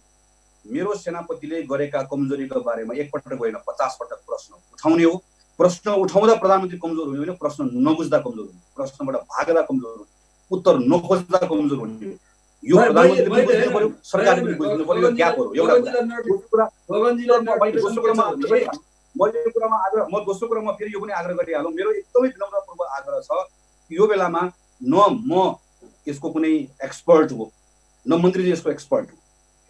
मेरो सेनापतिले गरेका कमजोरीको बारेमा एकपटक होइन 50 पटक प्रश्न उठाउने हो। प्रश्न उठाउँदा प्रधानमन्त्री कमजोर हुने होइन, प्रश्न नबुझ्दा कमजोर हुने, प्रश्नबाट भाग्दा कमजोर हुने, उत्तर नखोज्दा कमजोर हुने। यो प्रधानमन्त्री पनि बुझ्नु पर्यो, सरकारले पनि बुझ्नु पर्यो, यो ग्याप हो। एउटा म दोस्रो कुरामा फेरि यो पनि आग्रह गरिहालौँ, मेरो एकदमै विनम्रपूर्वक आग्रह छ, यो बेलामा न म यसको कुनै एक्सपर्ट हो न मन्त्रीजी यसको एक्सपर्ट हो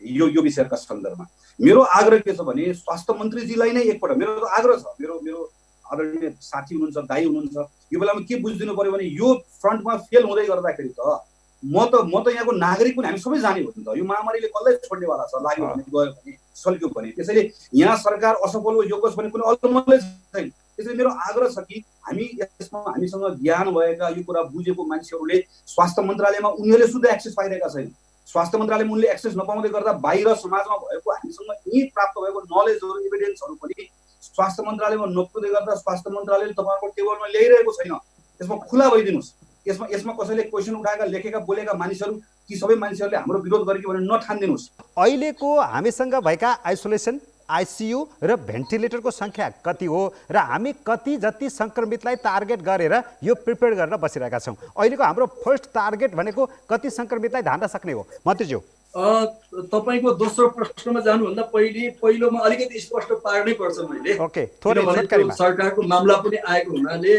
यो विषयका सन्दर्भमा। मेरो आग्रह के छ भने स्वास्थ्य मन्त्रीजीलाई नै एकपल्ट मेरो आग्रह छ, मेरो आदरणीय साथी हुनुहुन्छ, दाइ हुनुहुन्छ, यो बेलामा के बुझिदिनु पर्यो भने यो फ्रन्टमा फेल हुँदै गर्दाखेरि त म त यहाँको नागरिक पनि हामी सबै जाने हो नि त। यो महामारीले कसलाई छोड्नेवाला छ, लाग्यो भने गयो भने सल्क्यो भने। त्यसैले यहाँ सरकार असफल हो योगस भने कुनै अलमलै छैन। त्यसैले मेरो आग्रह छ कि हामी यसमा हामीसँग ज्ञान भएका यो कुरा बुझेको मान्छेहरूले स्वास्थ्य मन्त्रालयमा उनीहरूले शुद्ध एक्सेस पाइरहेका छैन। स्वास्थ्य मन्त्रालयमा उनले एक्सेस नपाउँदै गर्दा बाहिर समाजमा भएको हामीसँग यही प्राप्त भएको नलेजहरू एभिडेन्सहरू पनि स्वास्थ्य मन्त्रालयमा नपुग्दै गर्दा स्वास्थ्य मन्त्रालयले तपाईँहरूको टेबलमा ल्याइरहेको छैन। यसमा खुला भइदिनुहोस्। यसमा कसैले क्वेसन उठाएका लेखेका बोलेका मानिसहरू ती सबै मान्छेहरूले हाम्रो विरोध गरेको भने नठान्दिनुहोस्। अहिलेको हामीसँग भएका आइसोलेसन, आइसियु र भेन्टिलेटरको सङ्ख्या कति हो र हामी कति जति सङ्क्रमितलाई टार्गेट गरेर यो प्रिपेयर गरेर बसिरहेका छौँ? अहिलेको हाम्रो फर्स्ट टार्गेट भनेको कति सङ्क्रमितलाई धान्न सक्ने हो मन्त्रीज्यू? तपाईँको दोस्रो प्रश्नमा जानुभन्दा पहिलोमा अलिकति स्पष्ट पार्नै पर्छ मैले। ओके, थोरै छोटकरीमा। सरकारको मामला पनि आएको हुनाले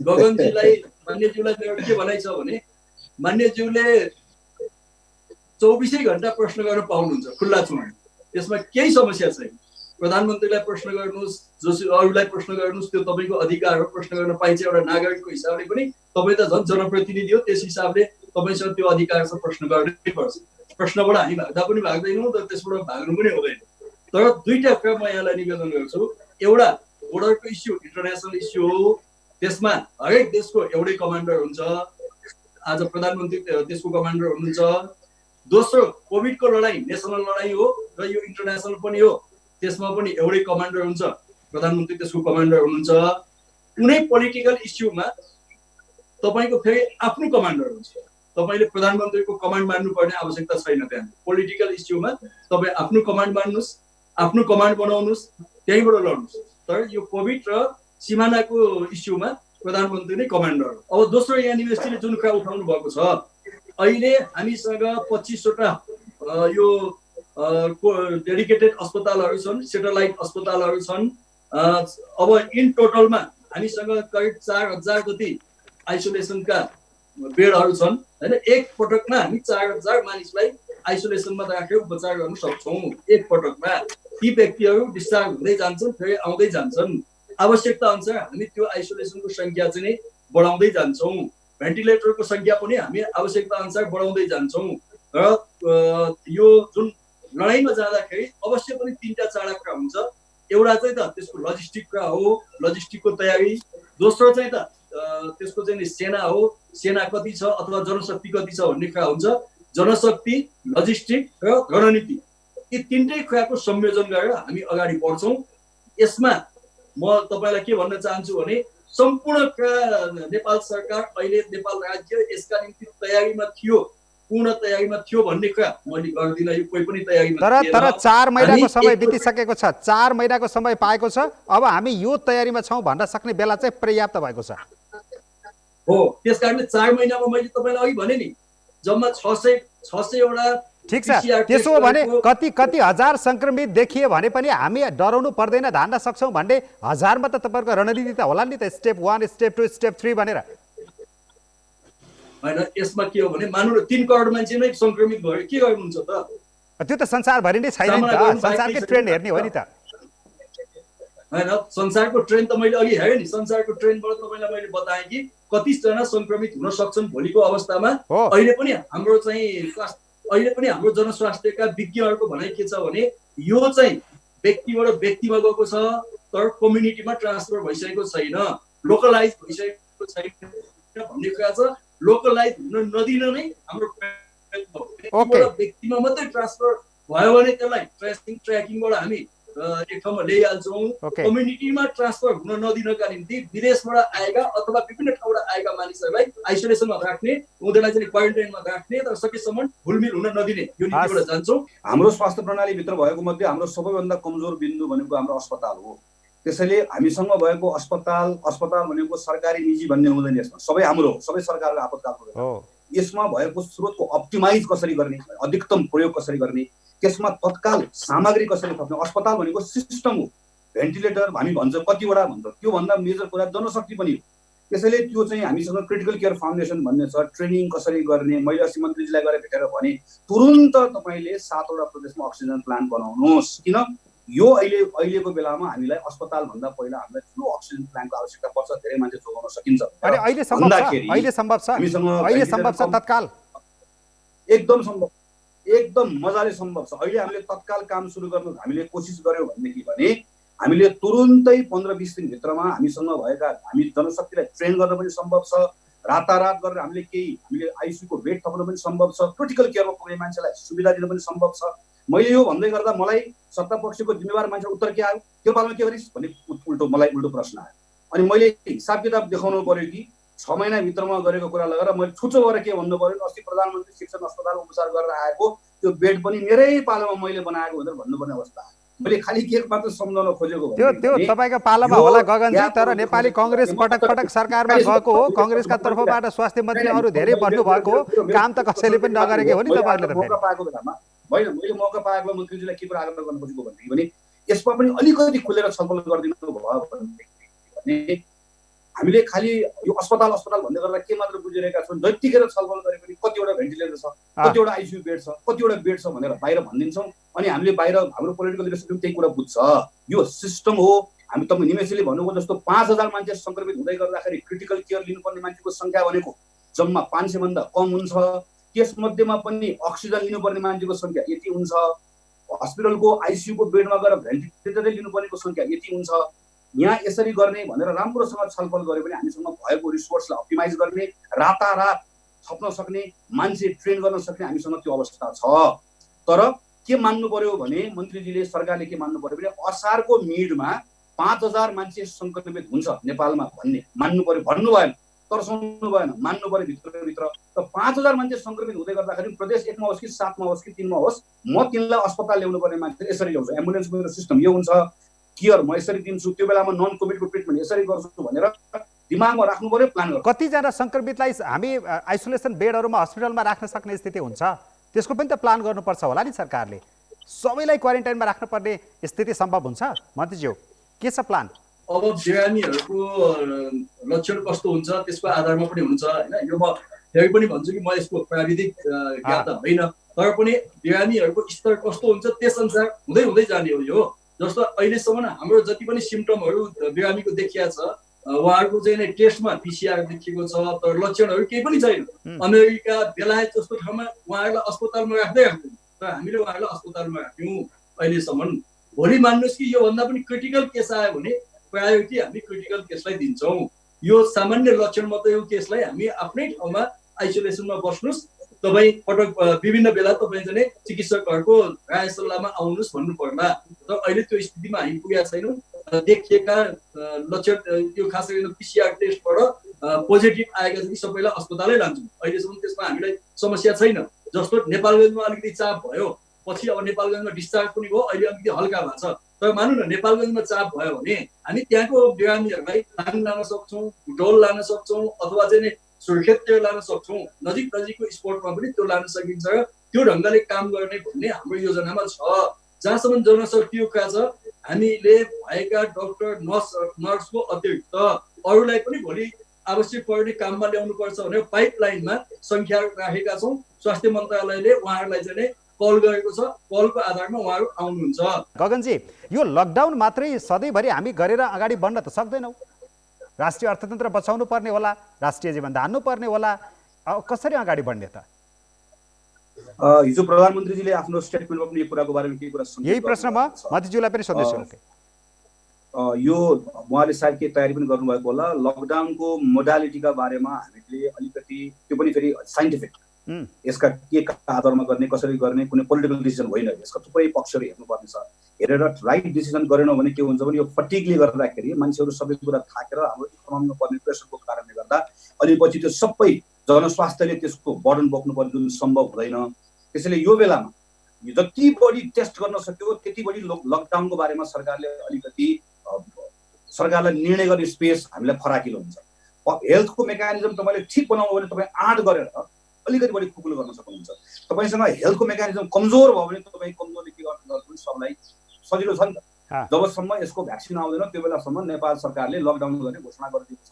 गगनजीलाई मान्यज्यूलाई मेरो के भनाइ छ भने मान्यज्यूले 24 घण्टा प्रश्न गर्न पाउनुहुन्छ, खुल्ला छु। यसमा केही समस्या छैन। प्रधानमन्त्रीलाई प्रश्न गर्नुहोस्, अरूलाई प्रश्न गर्नुहोस्, त्यो तपाईँको अधिकार हो, प्रश्न गर्न पाइन्छ। एउटा नागरिकको हिसाबले पनि तपाईँ त झन् जनप्रतिनिधि हो, त्यस हिसाबले तपाईँसँग त्यो अधिकार छ, प्रश्न गर्नै पर्छ। प्रश्नबाट हामी भाग्दा पनि भाग्दैनौँ र त्यसबाट भाग्नु पनि हुँदैन। तर दुईटा कुरा म यहाँलाई निवेदन गर्छु। एउटा बोर्डरको इस्यु इन्टरनेसनल इस्यु हो, त्यसमा हरेक देशको एउटै कमान्डर हुन्छ। आज प्रधानमन्त्री त्यसको कमान्डर हुनुहुन्छ। दोस्रो, कोभिडको लडाइँ नेसनल लडाइँ हो र यो इन्टरनेसनल पनि हो, त्यसमा पनि एउटै कमान्डर हुन्छ, प्रधानमन्त्री त्यसको कमान्डर हुनुहुन्छ। कुनै पोलिटिकल इस्युमा तपाईँको फेरि आफ्नो कमान्डर हुन्छ। तपाईँले प्रधानमन्त्रीको कमान्ड मान्नुपर्ने आवश्यकता छैन। त्यहाँ पोलिटिकल इस्युमा तपाईँ आफ्नो कमान्ड मान्नुहोस्, आफ्नो कमान्ड बनाउनुहोस्, त्यहीँबाट लड्नुहोस्। तर यो कोभिड र सिमानाको इस्युमा प्रधानमन्त्री नै कमान्डर हो। अब दोस्रो, यहाँ निवेशजीले जुन कुरा उठाउनु भएको छ, अहिले हामीसँग 25वटा यो डेडिकेटेड अस्पतालहरू छन्, सेटेलाइट अस्पतालहरू छन्। अब इन टोटलमा हामीसँग करिब 4000 जति आइसोलेसनका बेडहरू छन् होइन। एक पटकमा हामी 4000 मानिसलाई आइसोलेसनमा राखेर उपचार गर्न सक्छौँ। एक पटकमा ती व्यक्तिहरू डिस्चार्ज हुँदै जान्छन्, फेरि आउँदै जान्छन्। आवश्यकता अनुसार हामी त्यो आइसोलेसनको सङ्ख्या चाहिँ नै बढाउँदै जान्छौँ। भेन्टिलेटरको सङ्ख्या पनि हामी आवश्यकता अनुसार बढाउँदै जान्छौँ। र यो जुन लडाइँमा जाँदाखेरि अवश्य पनि 3टा 4 कुरा हुन्छ। एउटा चाहिँ त त्यसको लजिस्टिक कुरा हो, लजिस्टिकको तयारी। दोस्रो चाहिँ त त्यसको चाहिँ सेना हो, सेना कति छ अथवा जनशक्ति कति छ भन्ने कुरा हुन्छ। जनशक्ति, लजिस्टिक र रणनीति, यी 3टै कुराको संयोजन गरेर हामी अगाडि बढ्छौँ। यसमा म तपाईँलाई के भन्न चाहन्छु भने सम्पूर्ण कुरा नेपाल सरकार अहिले नेपाल राज्य यसका निम्ति तयारीमा थियो, पूर्ण तयारीमा थियो भन्ने कुरा मैले गर्दिनँ। यो कोही पनि तयारीमा थिएन। तर 4 महिनाको समय बितिसकेको छ, 4 महिनाको समय पाएको छ। अब हामी यो तयारीमा छौँ भन्न सक्ने बेला चाहिँ पर्याप्त भएको छ हो। त्यस कारणले 4 महिनामा मैले तपाईँलाई अघि भने नि जम्मा 600 वटा। ठिक छ, त्यसो हो भने कति हजार सङ्क्रमित देखिए भने पनि हामी डराउनु पर्दैन, धान्न सक्छौँ भन्ने 1000मा त तपाईँहरूको रणनीति त होला नि त, स्टेप 1, स्टेप 2, स्टेप 3 भनेर होइन। यसमा के हो भने मानौ 3 करोड मान्छे नै सङ्क्रमित भयो, के गर्नुहुन्छ त? त्यो त संसारभरि नै छैन नि त, संसारकै ट्रेन्ड हेर्ने हो नि त होइन। संसारको ट्रेन्ड त मैले अघि हेरेँ नि। संसारको ट्रेन्डबाट तपाईँलाई मैले बताएँ कि कतिजना सङ्क्रमित हुन सक्छन् भोलिको अवस्थामा। अहिले पनि हाम्रो जनस्वास्थ्यका विज्ञहरूको भनाइ के छ भने यो चाहिँ व्यक्तिबाट व्यक्तिमा गएको छ, तर कम्युनिटीमा ट्रान्सफर भइसकेको छैन, लोकलाइज भइसकेको छैन भन्ने कुरा छ। लोकलाइज हुन नदिन नै हाम्रो व्यक्तिमा मात्रै ट्रान्सफर भयो भने त्यसलाई ट्र्याकिङबाट हामी एक ठाउँमा ल्याइहाल्छौँ। कम्युनिटीमा ट्रान्सफर हुन नदिनका निम्ति विदेशबाट आएका अथवा विभिन्न ठाउँबाट आएका मानिसहरूलाई आइसोलेसनमा राख्ने, उनीहरूलाई चाहिँ क्वारेन्टाइनमा राख्ने, तर सकेसम्म घुलमिल हुन नदिने यो नीतिबाट जान्छौँ। हाम्रो स्वास्थ्य प्रणालीभित्र भएको मध्ये हाम्रो सबैभन्दा कमजोर बिन्दु भनेको हाम्रो अस्पताल हो। त्यसैले हामीसँग भएको अस्पताल भनेको सरकारी निजी भन्ने हुँदैन। यसमा सबै हाम्रो हो, सबै सरकारको आपतकालको हो। यसमा भएको स्रोतको अप्टिमाइज कसरी गर्ने, अधिकतम प्रयोग कसरी गर्ने, त्यसमा तत्काल सामग्री कसरी थप्ने। अस्पताल भनेको सिस्टम हो। भेन्टिलेटर हामी भन्छ, कतिवटा भन्छ, त्योभन्दा मेजर कुरा जनशक्ति पनि हो। त्यसैले त्यो चाहिँ हामीसँग क्रिटिकल केयर फाउन्डेसन भन्ने छ। ट्रेनिङ कसरी गर्ने, मैले अस्ति मन्त्रीजीलाई गएर भेटेर भने तुरुन्त तपाईँले 7 वटा प्रदेशमा अक्सिजन प्लान्ट बनाउनुहोस्। किन यो अहिलेको बेलामा हामीलाई अस्पताल भन्दा पहिला हामीलाई ठुलो अक्सिजन प्लान्टको आवश्यकता पर्छ। धेरै मान्छे जोगाउन सकिन्छ। अहिले सम्भव छ तत्काल, एकदम मजाले सम्भव छ। अहिले हामीले तत्काल काम सुरु गर्नु हामीले कोसिस गर्यौँ भनेदेखि भने हामीले तुरुन्तै 15-20 दिनभित्रमा हामीसँग भएका हामी जनशक्तिलाई ट्रेन गर्न पनि सम्भव छ। रातारात गरेर हामीले आइसियूको बेड थप्न पनि सम्भव छ। क्रिटिकल केयरमा पुग्ने मान्छेलाई सुविधा दिन पनि सम्भव छ। मैले यो भन्दै गर्दा मलाई सत्ता पक्षको जिम्मेवार मान्छे उत्तर के आयो, त्यो पालमा के गरिस् भन्ने मलाई उल्टो प्रश्न आयो। अनि मैले हिसाब किताब देखाउनु पर्यो कि 6 महिनाभित्रमा गरेको कुरा लगेर मैले छुचो गरेर के भन्नु पर्यो। अस्ति प्रधानमन्त्री शिक्षण अस्पताल उपचार गरेर आएको त्यो बेड पनि मेरै पालामा मैले बनाएको भनेर भन्नुपर्ने अवस्था आयो। मैले खालि के मात्र सम्झाउन खोजेको त्यो तपाईँको पालामा होला गगनजी, तर नेपाली काङ्ग्रेस पटक सरकारमा गएको हो। काङ्ग्रेसका तर्फबाट स्वास्थ्य मन्त्री अरू धेरै बढ्नु भएको हो, काम त कसैले पनि नगरेकै हो नि तपाईँहरूले। मौका पाएको बेलामा होइन, मैले मौका पाएको मन्त्रीजीलाई के कुरा आग्रह गर्न खोजेको भने यसमा पनि अलिकति खुलेर छलफल गरिदिनु भयो भने हामीले खालि यो अस्पताल भन्दै गर्दा के मात्र बुझिरहेका छौँ, जतिखेर छलफल गरे पनि कतिवटा भेन्टिलेटर छ, कतिवटा आइसियू बेड छ, कतिवटा बेड छ भनेर बाहिर भनिदिन्छौँ। अनि हामीले बाहिर हाम्रो पोलिटिकल लिडरसिपले त्यही कुरा बुझ्छ। यो सिस्टम हो। हामी तपाईँ निमेशले भन्नुभयो जस्तो 5000 मान्छे सङ्क्रमित हुँदै गर्दाखेरि क्रिटिकल केयर लिनुपर्ने मान्छेको सङ्ख्या भनेको जम्मा 500 भन्दा कम हुन्छ। त्यसमध्येमा पनि अक्सिजन लिनुपर्ने मान्छेको सङ्ख्या यति हुन्छ। हस्पिटलको आइसियूको बेडमा गएर भेन्टिलेटरै लिनुपर्नेको सङ्ख्या यति हुन्छ। यहाँ यसरी गर्ने भनेर राम्रोसँग छलफल गऱ्यो भने हामीसँग भएको रिसोर्सलाई अप्टिमाइज गर्ने, रातारात थप्न सक्ने, मान्छे ट्रेन गर्न सक्ने हामीसँग त्यो अवस्था छ। तर के मान्नु पर्यो भने मन्त्रीजीले, सरकारले के मान्नु पर्यो भने असारको मिडमा 5000 मान्छे सङ्क्रमित हुन्छ नेपालमा भन्ने मान्नु पर्यो। भन्नु भएन, तर्साउनु भएन, मान्नु पर्यो भित्रभित्र। त 5000 मान्छे सङ्क्रमित हुँदै गर्दाखेरि प्रदेश 1 मा होस् कि 7 मा होस् कि 3 मा होस्, म तिनलाई अस्पताल ल्याउनु पर्ने मान्छे यसरी ल्याउँछु। एम्बुलेन्सको मेरो सिस्टम यो हुन्छ, केयर म यसरी दिन्छु, त्यो बेलामा नन कोभिडको ट्रिटमेन्ट यसरी गर्छु भनेर दिमागमा राख्नु पर्यो, प्लान गर्नु। कतिजना सङ्क्रमितलाई हामी आइसोलेसन बेडहरूमा हस्पिटलमा राख्न सक्ने स्थिति हुन्छ, त्यसको पनि त प्लान गर्नुपर्छ होला नि सरकारले। सबैलाई क्वारेन्टाइनमा राख्नुपर्ने स्थिति सम्भव हुन्छ? मन्त्रीज्यू, के छ प्लान? अब बिरामीहरूको लक्षण कस्तो हुन्छ त्यसको आधारमा पनि हुन्छ होइन। यो म फेरि पनि भन्छु कि म यसको प्राविधिक ज्ञाता होइन, तर पनि बिरामीहरूको स्तर कस्तो हुन्छ त्यसअनुसार हुँदै हुँदै जाने हो यो। जस्तो अहिलेसम्म हाम्रो जति पनि सिम्टमहरू बिरामीको देखिया छ उहाँहरूको चाहिँ नै टेस्टमा पिसिआर देखिएको छ, तर लक्षणहरू केही पनि छैन। अमेरिका बेलायत जस्तो ठाउँमा उहाँहरूलाई अस्पतालमा राख्दै राख्दैन, तर हामीले उहाँहरूलाई अस्पतालमा राख्यौँ अहिलेसम्म। भोलि मान्नुहोस् कि योभन्दा पनि क्रिटिकल केस आयो भने प्रायोरिटी हामी क्रिटिकल केसलाई दिन्छौँ। यो सामान्य लक्षण मात्रै हो केसलाई हामी आफ्नै ठाउँमा आइसोलेसनमा बस्नुहोस्, तपाईँ पटक विभिन्न बेला तपाईँ चाहिँ चिकित्सकहरूको राय सल्लाहमा आउनुहोस् भन्नु पर्ला। तर अहिले त्यो स्थितिमा हामी पुगेका छैनौँ। देखिएका लक्षण यो खास गरी पिसिआर टेस्टबाट पोजिटिभ आएका छ कि सबैलाई अस्पतालै लान्छौँ। अहिलेसम्म त्यसमा हामीलाई समस्या छैन। जस्तो नेपालगञ्जमा अलिकति चाप भयो, पछि अब नेपालगञ्जमा डिस्चार्ज पनि भयो, अहिले अलिकति हल्का भएको छ। तर मानौँ न नेपालगञ्जमा चाप भयो भने हामी त्यहाँको बिरामीहरूलाई ताङ लान सक्छौँ, ढोल लान सक्छौँ, अथवा चाहिँ सुर्खेततिर लान सक्छौँ। नजिकको स्पोर्टमा पनि त्यो लान सकिन्छ र त्यो ढङ्गले काम गर्ने भन्ने हाम्रो योजनामा छ। जहाँसम्म जनशक्तिका छ हामीले भएका डक्टर नर्सको अतिरिक्त अरूलाई पनि भोलि आवश्यक पर्ने काममा ल्याउनु पर्छ भनेर पाइपलाइनमा सङ्ख्या राखेका छौँ। स्वास्थ्य मन्त्रालयले उहाँहरूलाई चाहिँ कल गरेको छ, कलको आधारमा उहाँहरू आउनुहुन्छ। गगनजी, यो लकडाउन मात्रै सधैँभरि हामी गरेर अगाडि बढ्न त सक्दैनौँ। राष्ट्रिय अर्थतन्त्र बचाउनु पर्ने होला, राष्ट्रिय जीवन धान्नु पर्ने होला, कसरी अगाडि बढ्ने त? हिजो प्रधानमन्त्रीजीले आफ्नो स्टेटमेन्टमा पनि यो कुराको बारेमा केही कुरा यही प्रश्न म मन्त्रीज्यूलाई पनि सोध्दैछु। यो उहाँले सायद के तयारी पनि गर्नुभएको होला। लकडाउनको मोडालिटीका बारेमा हामीले अलिकति त्यो पनि फेरि साइन्टिफिक यसका के आधारमा गर्ने, कसरी गर्ने, कुनै पोलिटिकल डिसिजन होइन। यसका थुप्रै पक्षहरू हेर्नुपर्ने छ। हेरेर राइट डिसिजन गरेनौँ भने के हुन्छ भने यो फटिगले गर्दाखेरि मान्छेहरू सबै कुरा थाकेर हाम्रो इकोनोमीमा पर्ने प्रेसरको कारणले गर्दा अनि पछि त्यो सबै जनस्वास्थ्यले त्यसको बर्डन बोक्नुपर्ने जुन सम्भव हुँदैन। त्यसैले यो बेलामा जति बढी टेस्ट गर्न सक्यो त्यति बढी लकडाउनको बारेमा सरकारलाई निर्णय गर्ने स्पेस हामीलाई फराकिलो हुन्छ। हेल्थको मेकानिजम तपाईँले ठिक बनाउनु भने तपाईँ आँट गरेर अलिकति बढी खुकुलो गर्न सक्नुहुन्छ। तपाईँसँग हेल्थको मेकानिजम कमजोर भयो भने तपाईँ कमजोरले के गर्नु सबलाई सजिलो छ नि त। जबसम्म यसको भ्याक्सिन आउँदैन त्यो बेलासम्म नेपाल सरकारले लकडाउन गर्ने घोषणा गरिदिएको छ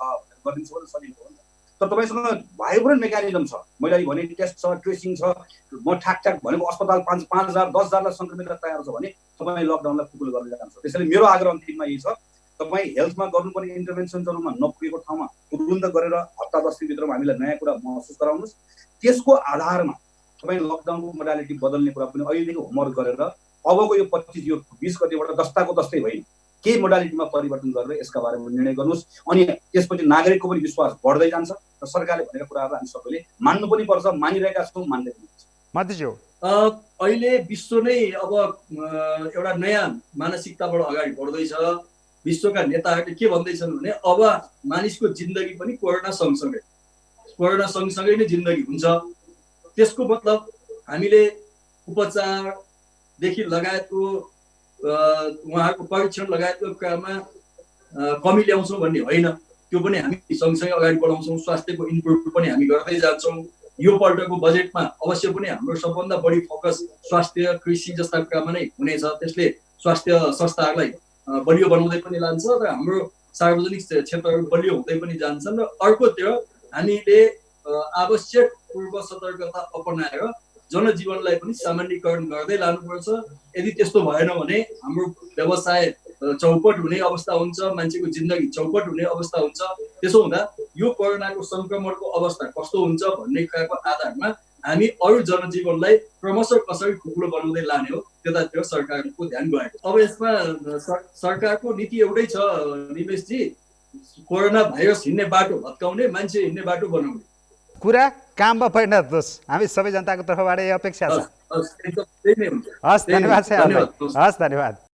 गरिदिन्छ भने सजिलो हो नि त। तर तपाईँसँग भाइब्रेन्ट मेकानिजम छ, मैले अहिले भने टेस्ट छ, ट्रेसिङ छ, म ठाकठाक भनेको अस्पताल 5,000 10,000लाई सङ्क्रमित तयार छ भने तपाईँ लकडाउनलाई खुकुलो गर्न जान्छ। त्यसैले मेरो आग्रह अन्तिममा यही छ, तपाईँ हेल्थमा गर्नुपर्ने इन्टरभेन्सनहरूमा नपुगेको ठाउँमा तुरुन्त गरेर हप्ता 10 दिनभित्रमा हामीलाई नयाँ कुरा महसुस गराउनुहोस्। त्यसको आधारमा तपाईँ लकडाउनको मोडालिटी बदल्ने कुरा पनि अहिलेदेखि होमवर्क गरेर अबको यो 25 यो 20 गतिबाट जस्ताको तस्तै होइन केही मोडालिटीमा परिवर्तन गरेर यसका बारेमा निर्णय गर्नुहोस्। अनि त्यसपछि नागरिकको पनि विश्वास बढ्दै जान्छ र सरकारले भनेका कुराहरू हामी सबैले मान्नु पनि पर्छ, मानिरहेका छौँ, मान्दै पनि पर्छ। मन्त्रीज्यू, अहिले विश्व नै अब एउटा नयाँ मानसिकताबाट अगाडि बढ्दैछ। विश्वका नेताहरूले के भन्दैछन् भने अब मानिसको जिन्दगी पनि कोरोना सँगसँगै नै जिन्दगी हुन्छ। त्यसको मतलब हामीले उपचारदेखि लगायतको उहाँहरूको परीक्षण लगायतको कुरामा कमी ल्याउँछौँ भन्ने होइन, त्यो पनि हामी सँगसँगै अगाडि बढाउँछौँ। स्वास्थ्यको इम्प्रुभ पनि हामी गर्दै जान्छौँ। यो पल्टको बजेटमा अवश्य पनि हाम्रो सबभन्दा बढी फोकस स्वास्थ्य, कृषि जस्ता कुरामा नै हुनेछ। त्यसले स्वास्थ्य संस्थाहरूलाई बलियो बनाउँदै पनि लान्छ र हाम्रो सार्वजनिक क्षेत्रहरू बलियो हुँदै पनि जान्छन्। र अर्कोतिर हामीले आवश्यक पूर्व सतर्कता अपनाएर जनजीवनलाई पनि सामान्यीकरण गर्दै लानुपर्छ। यदि त्यस्तो भएन भने हाम्रो व्यवसाय चौपट हुने अवस्था हुन्छ, मान्छेको जिन्दगी चौपट हुने अवस्था हुन्छ। त्यसो हुँदा यो कोरोनाको संक्रमणको अवस्था कस्तो हुन्छ भन्ने कुराको आधारमा हामी अरू जनजीवनलाई क्रमशः कसरी खुकुलो बनाउँदै लाने हो त्यतातिर सरकारको ध्यान गएको। अब यसमा सरकारको नीति एउटै छ निमेशजी, कोरोना भाइरस हिँड्ने बाटो भत्काउने, मान्छे हिँड्ने बाटो बनाउने। कुरा काममा परिणत होस्, हामी सबै जनताको तर्फबाट यो अपेक्षा छ। हस्, धन्यवाद। हस्, धन्यवाद।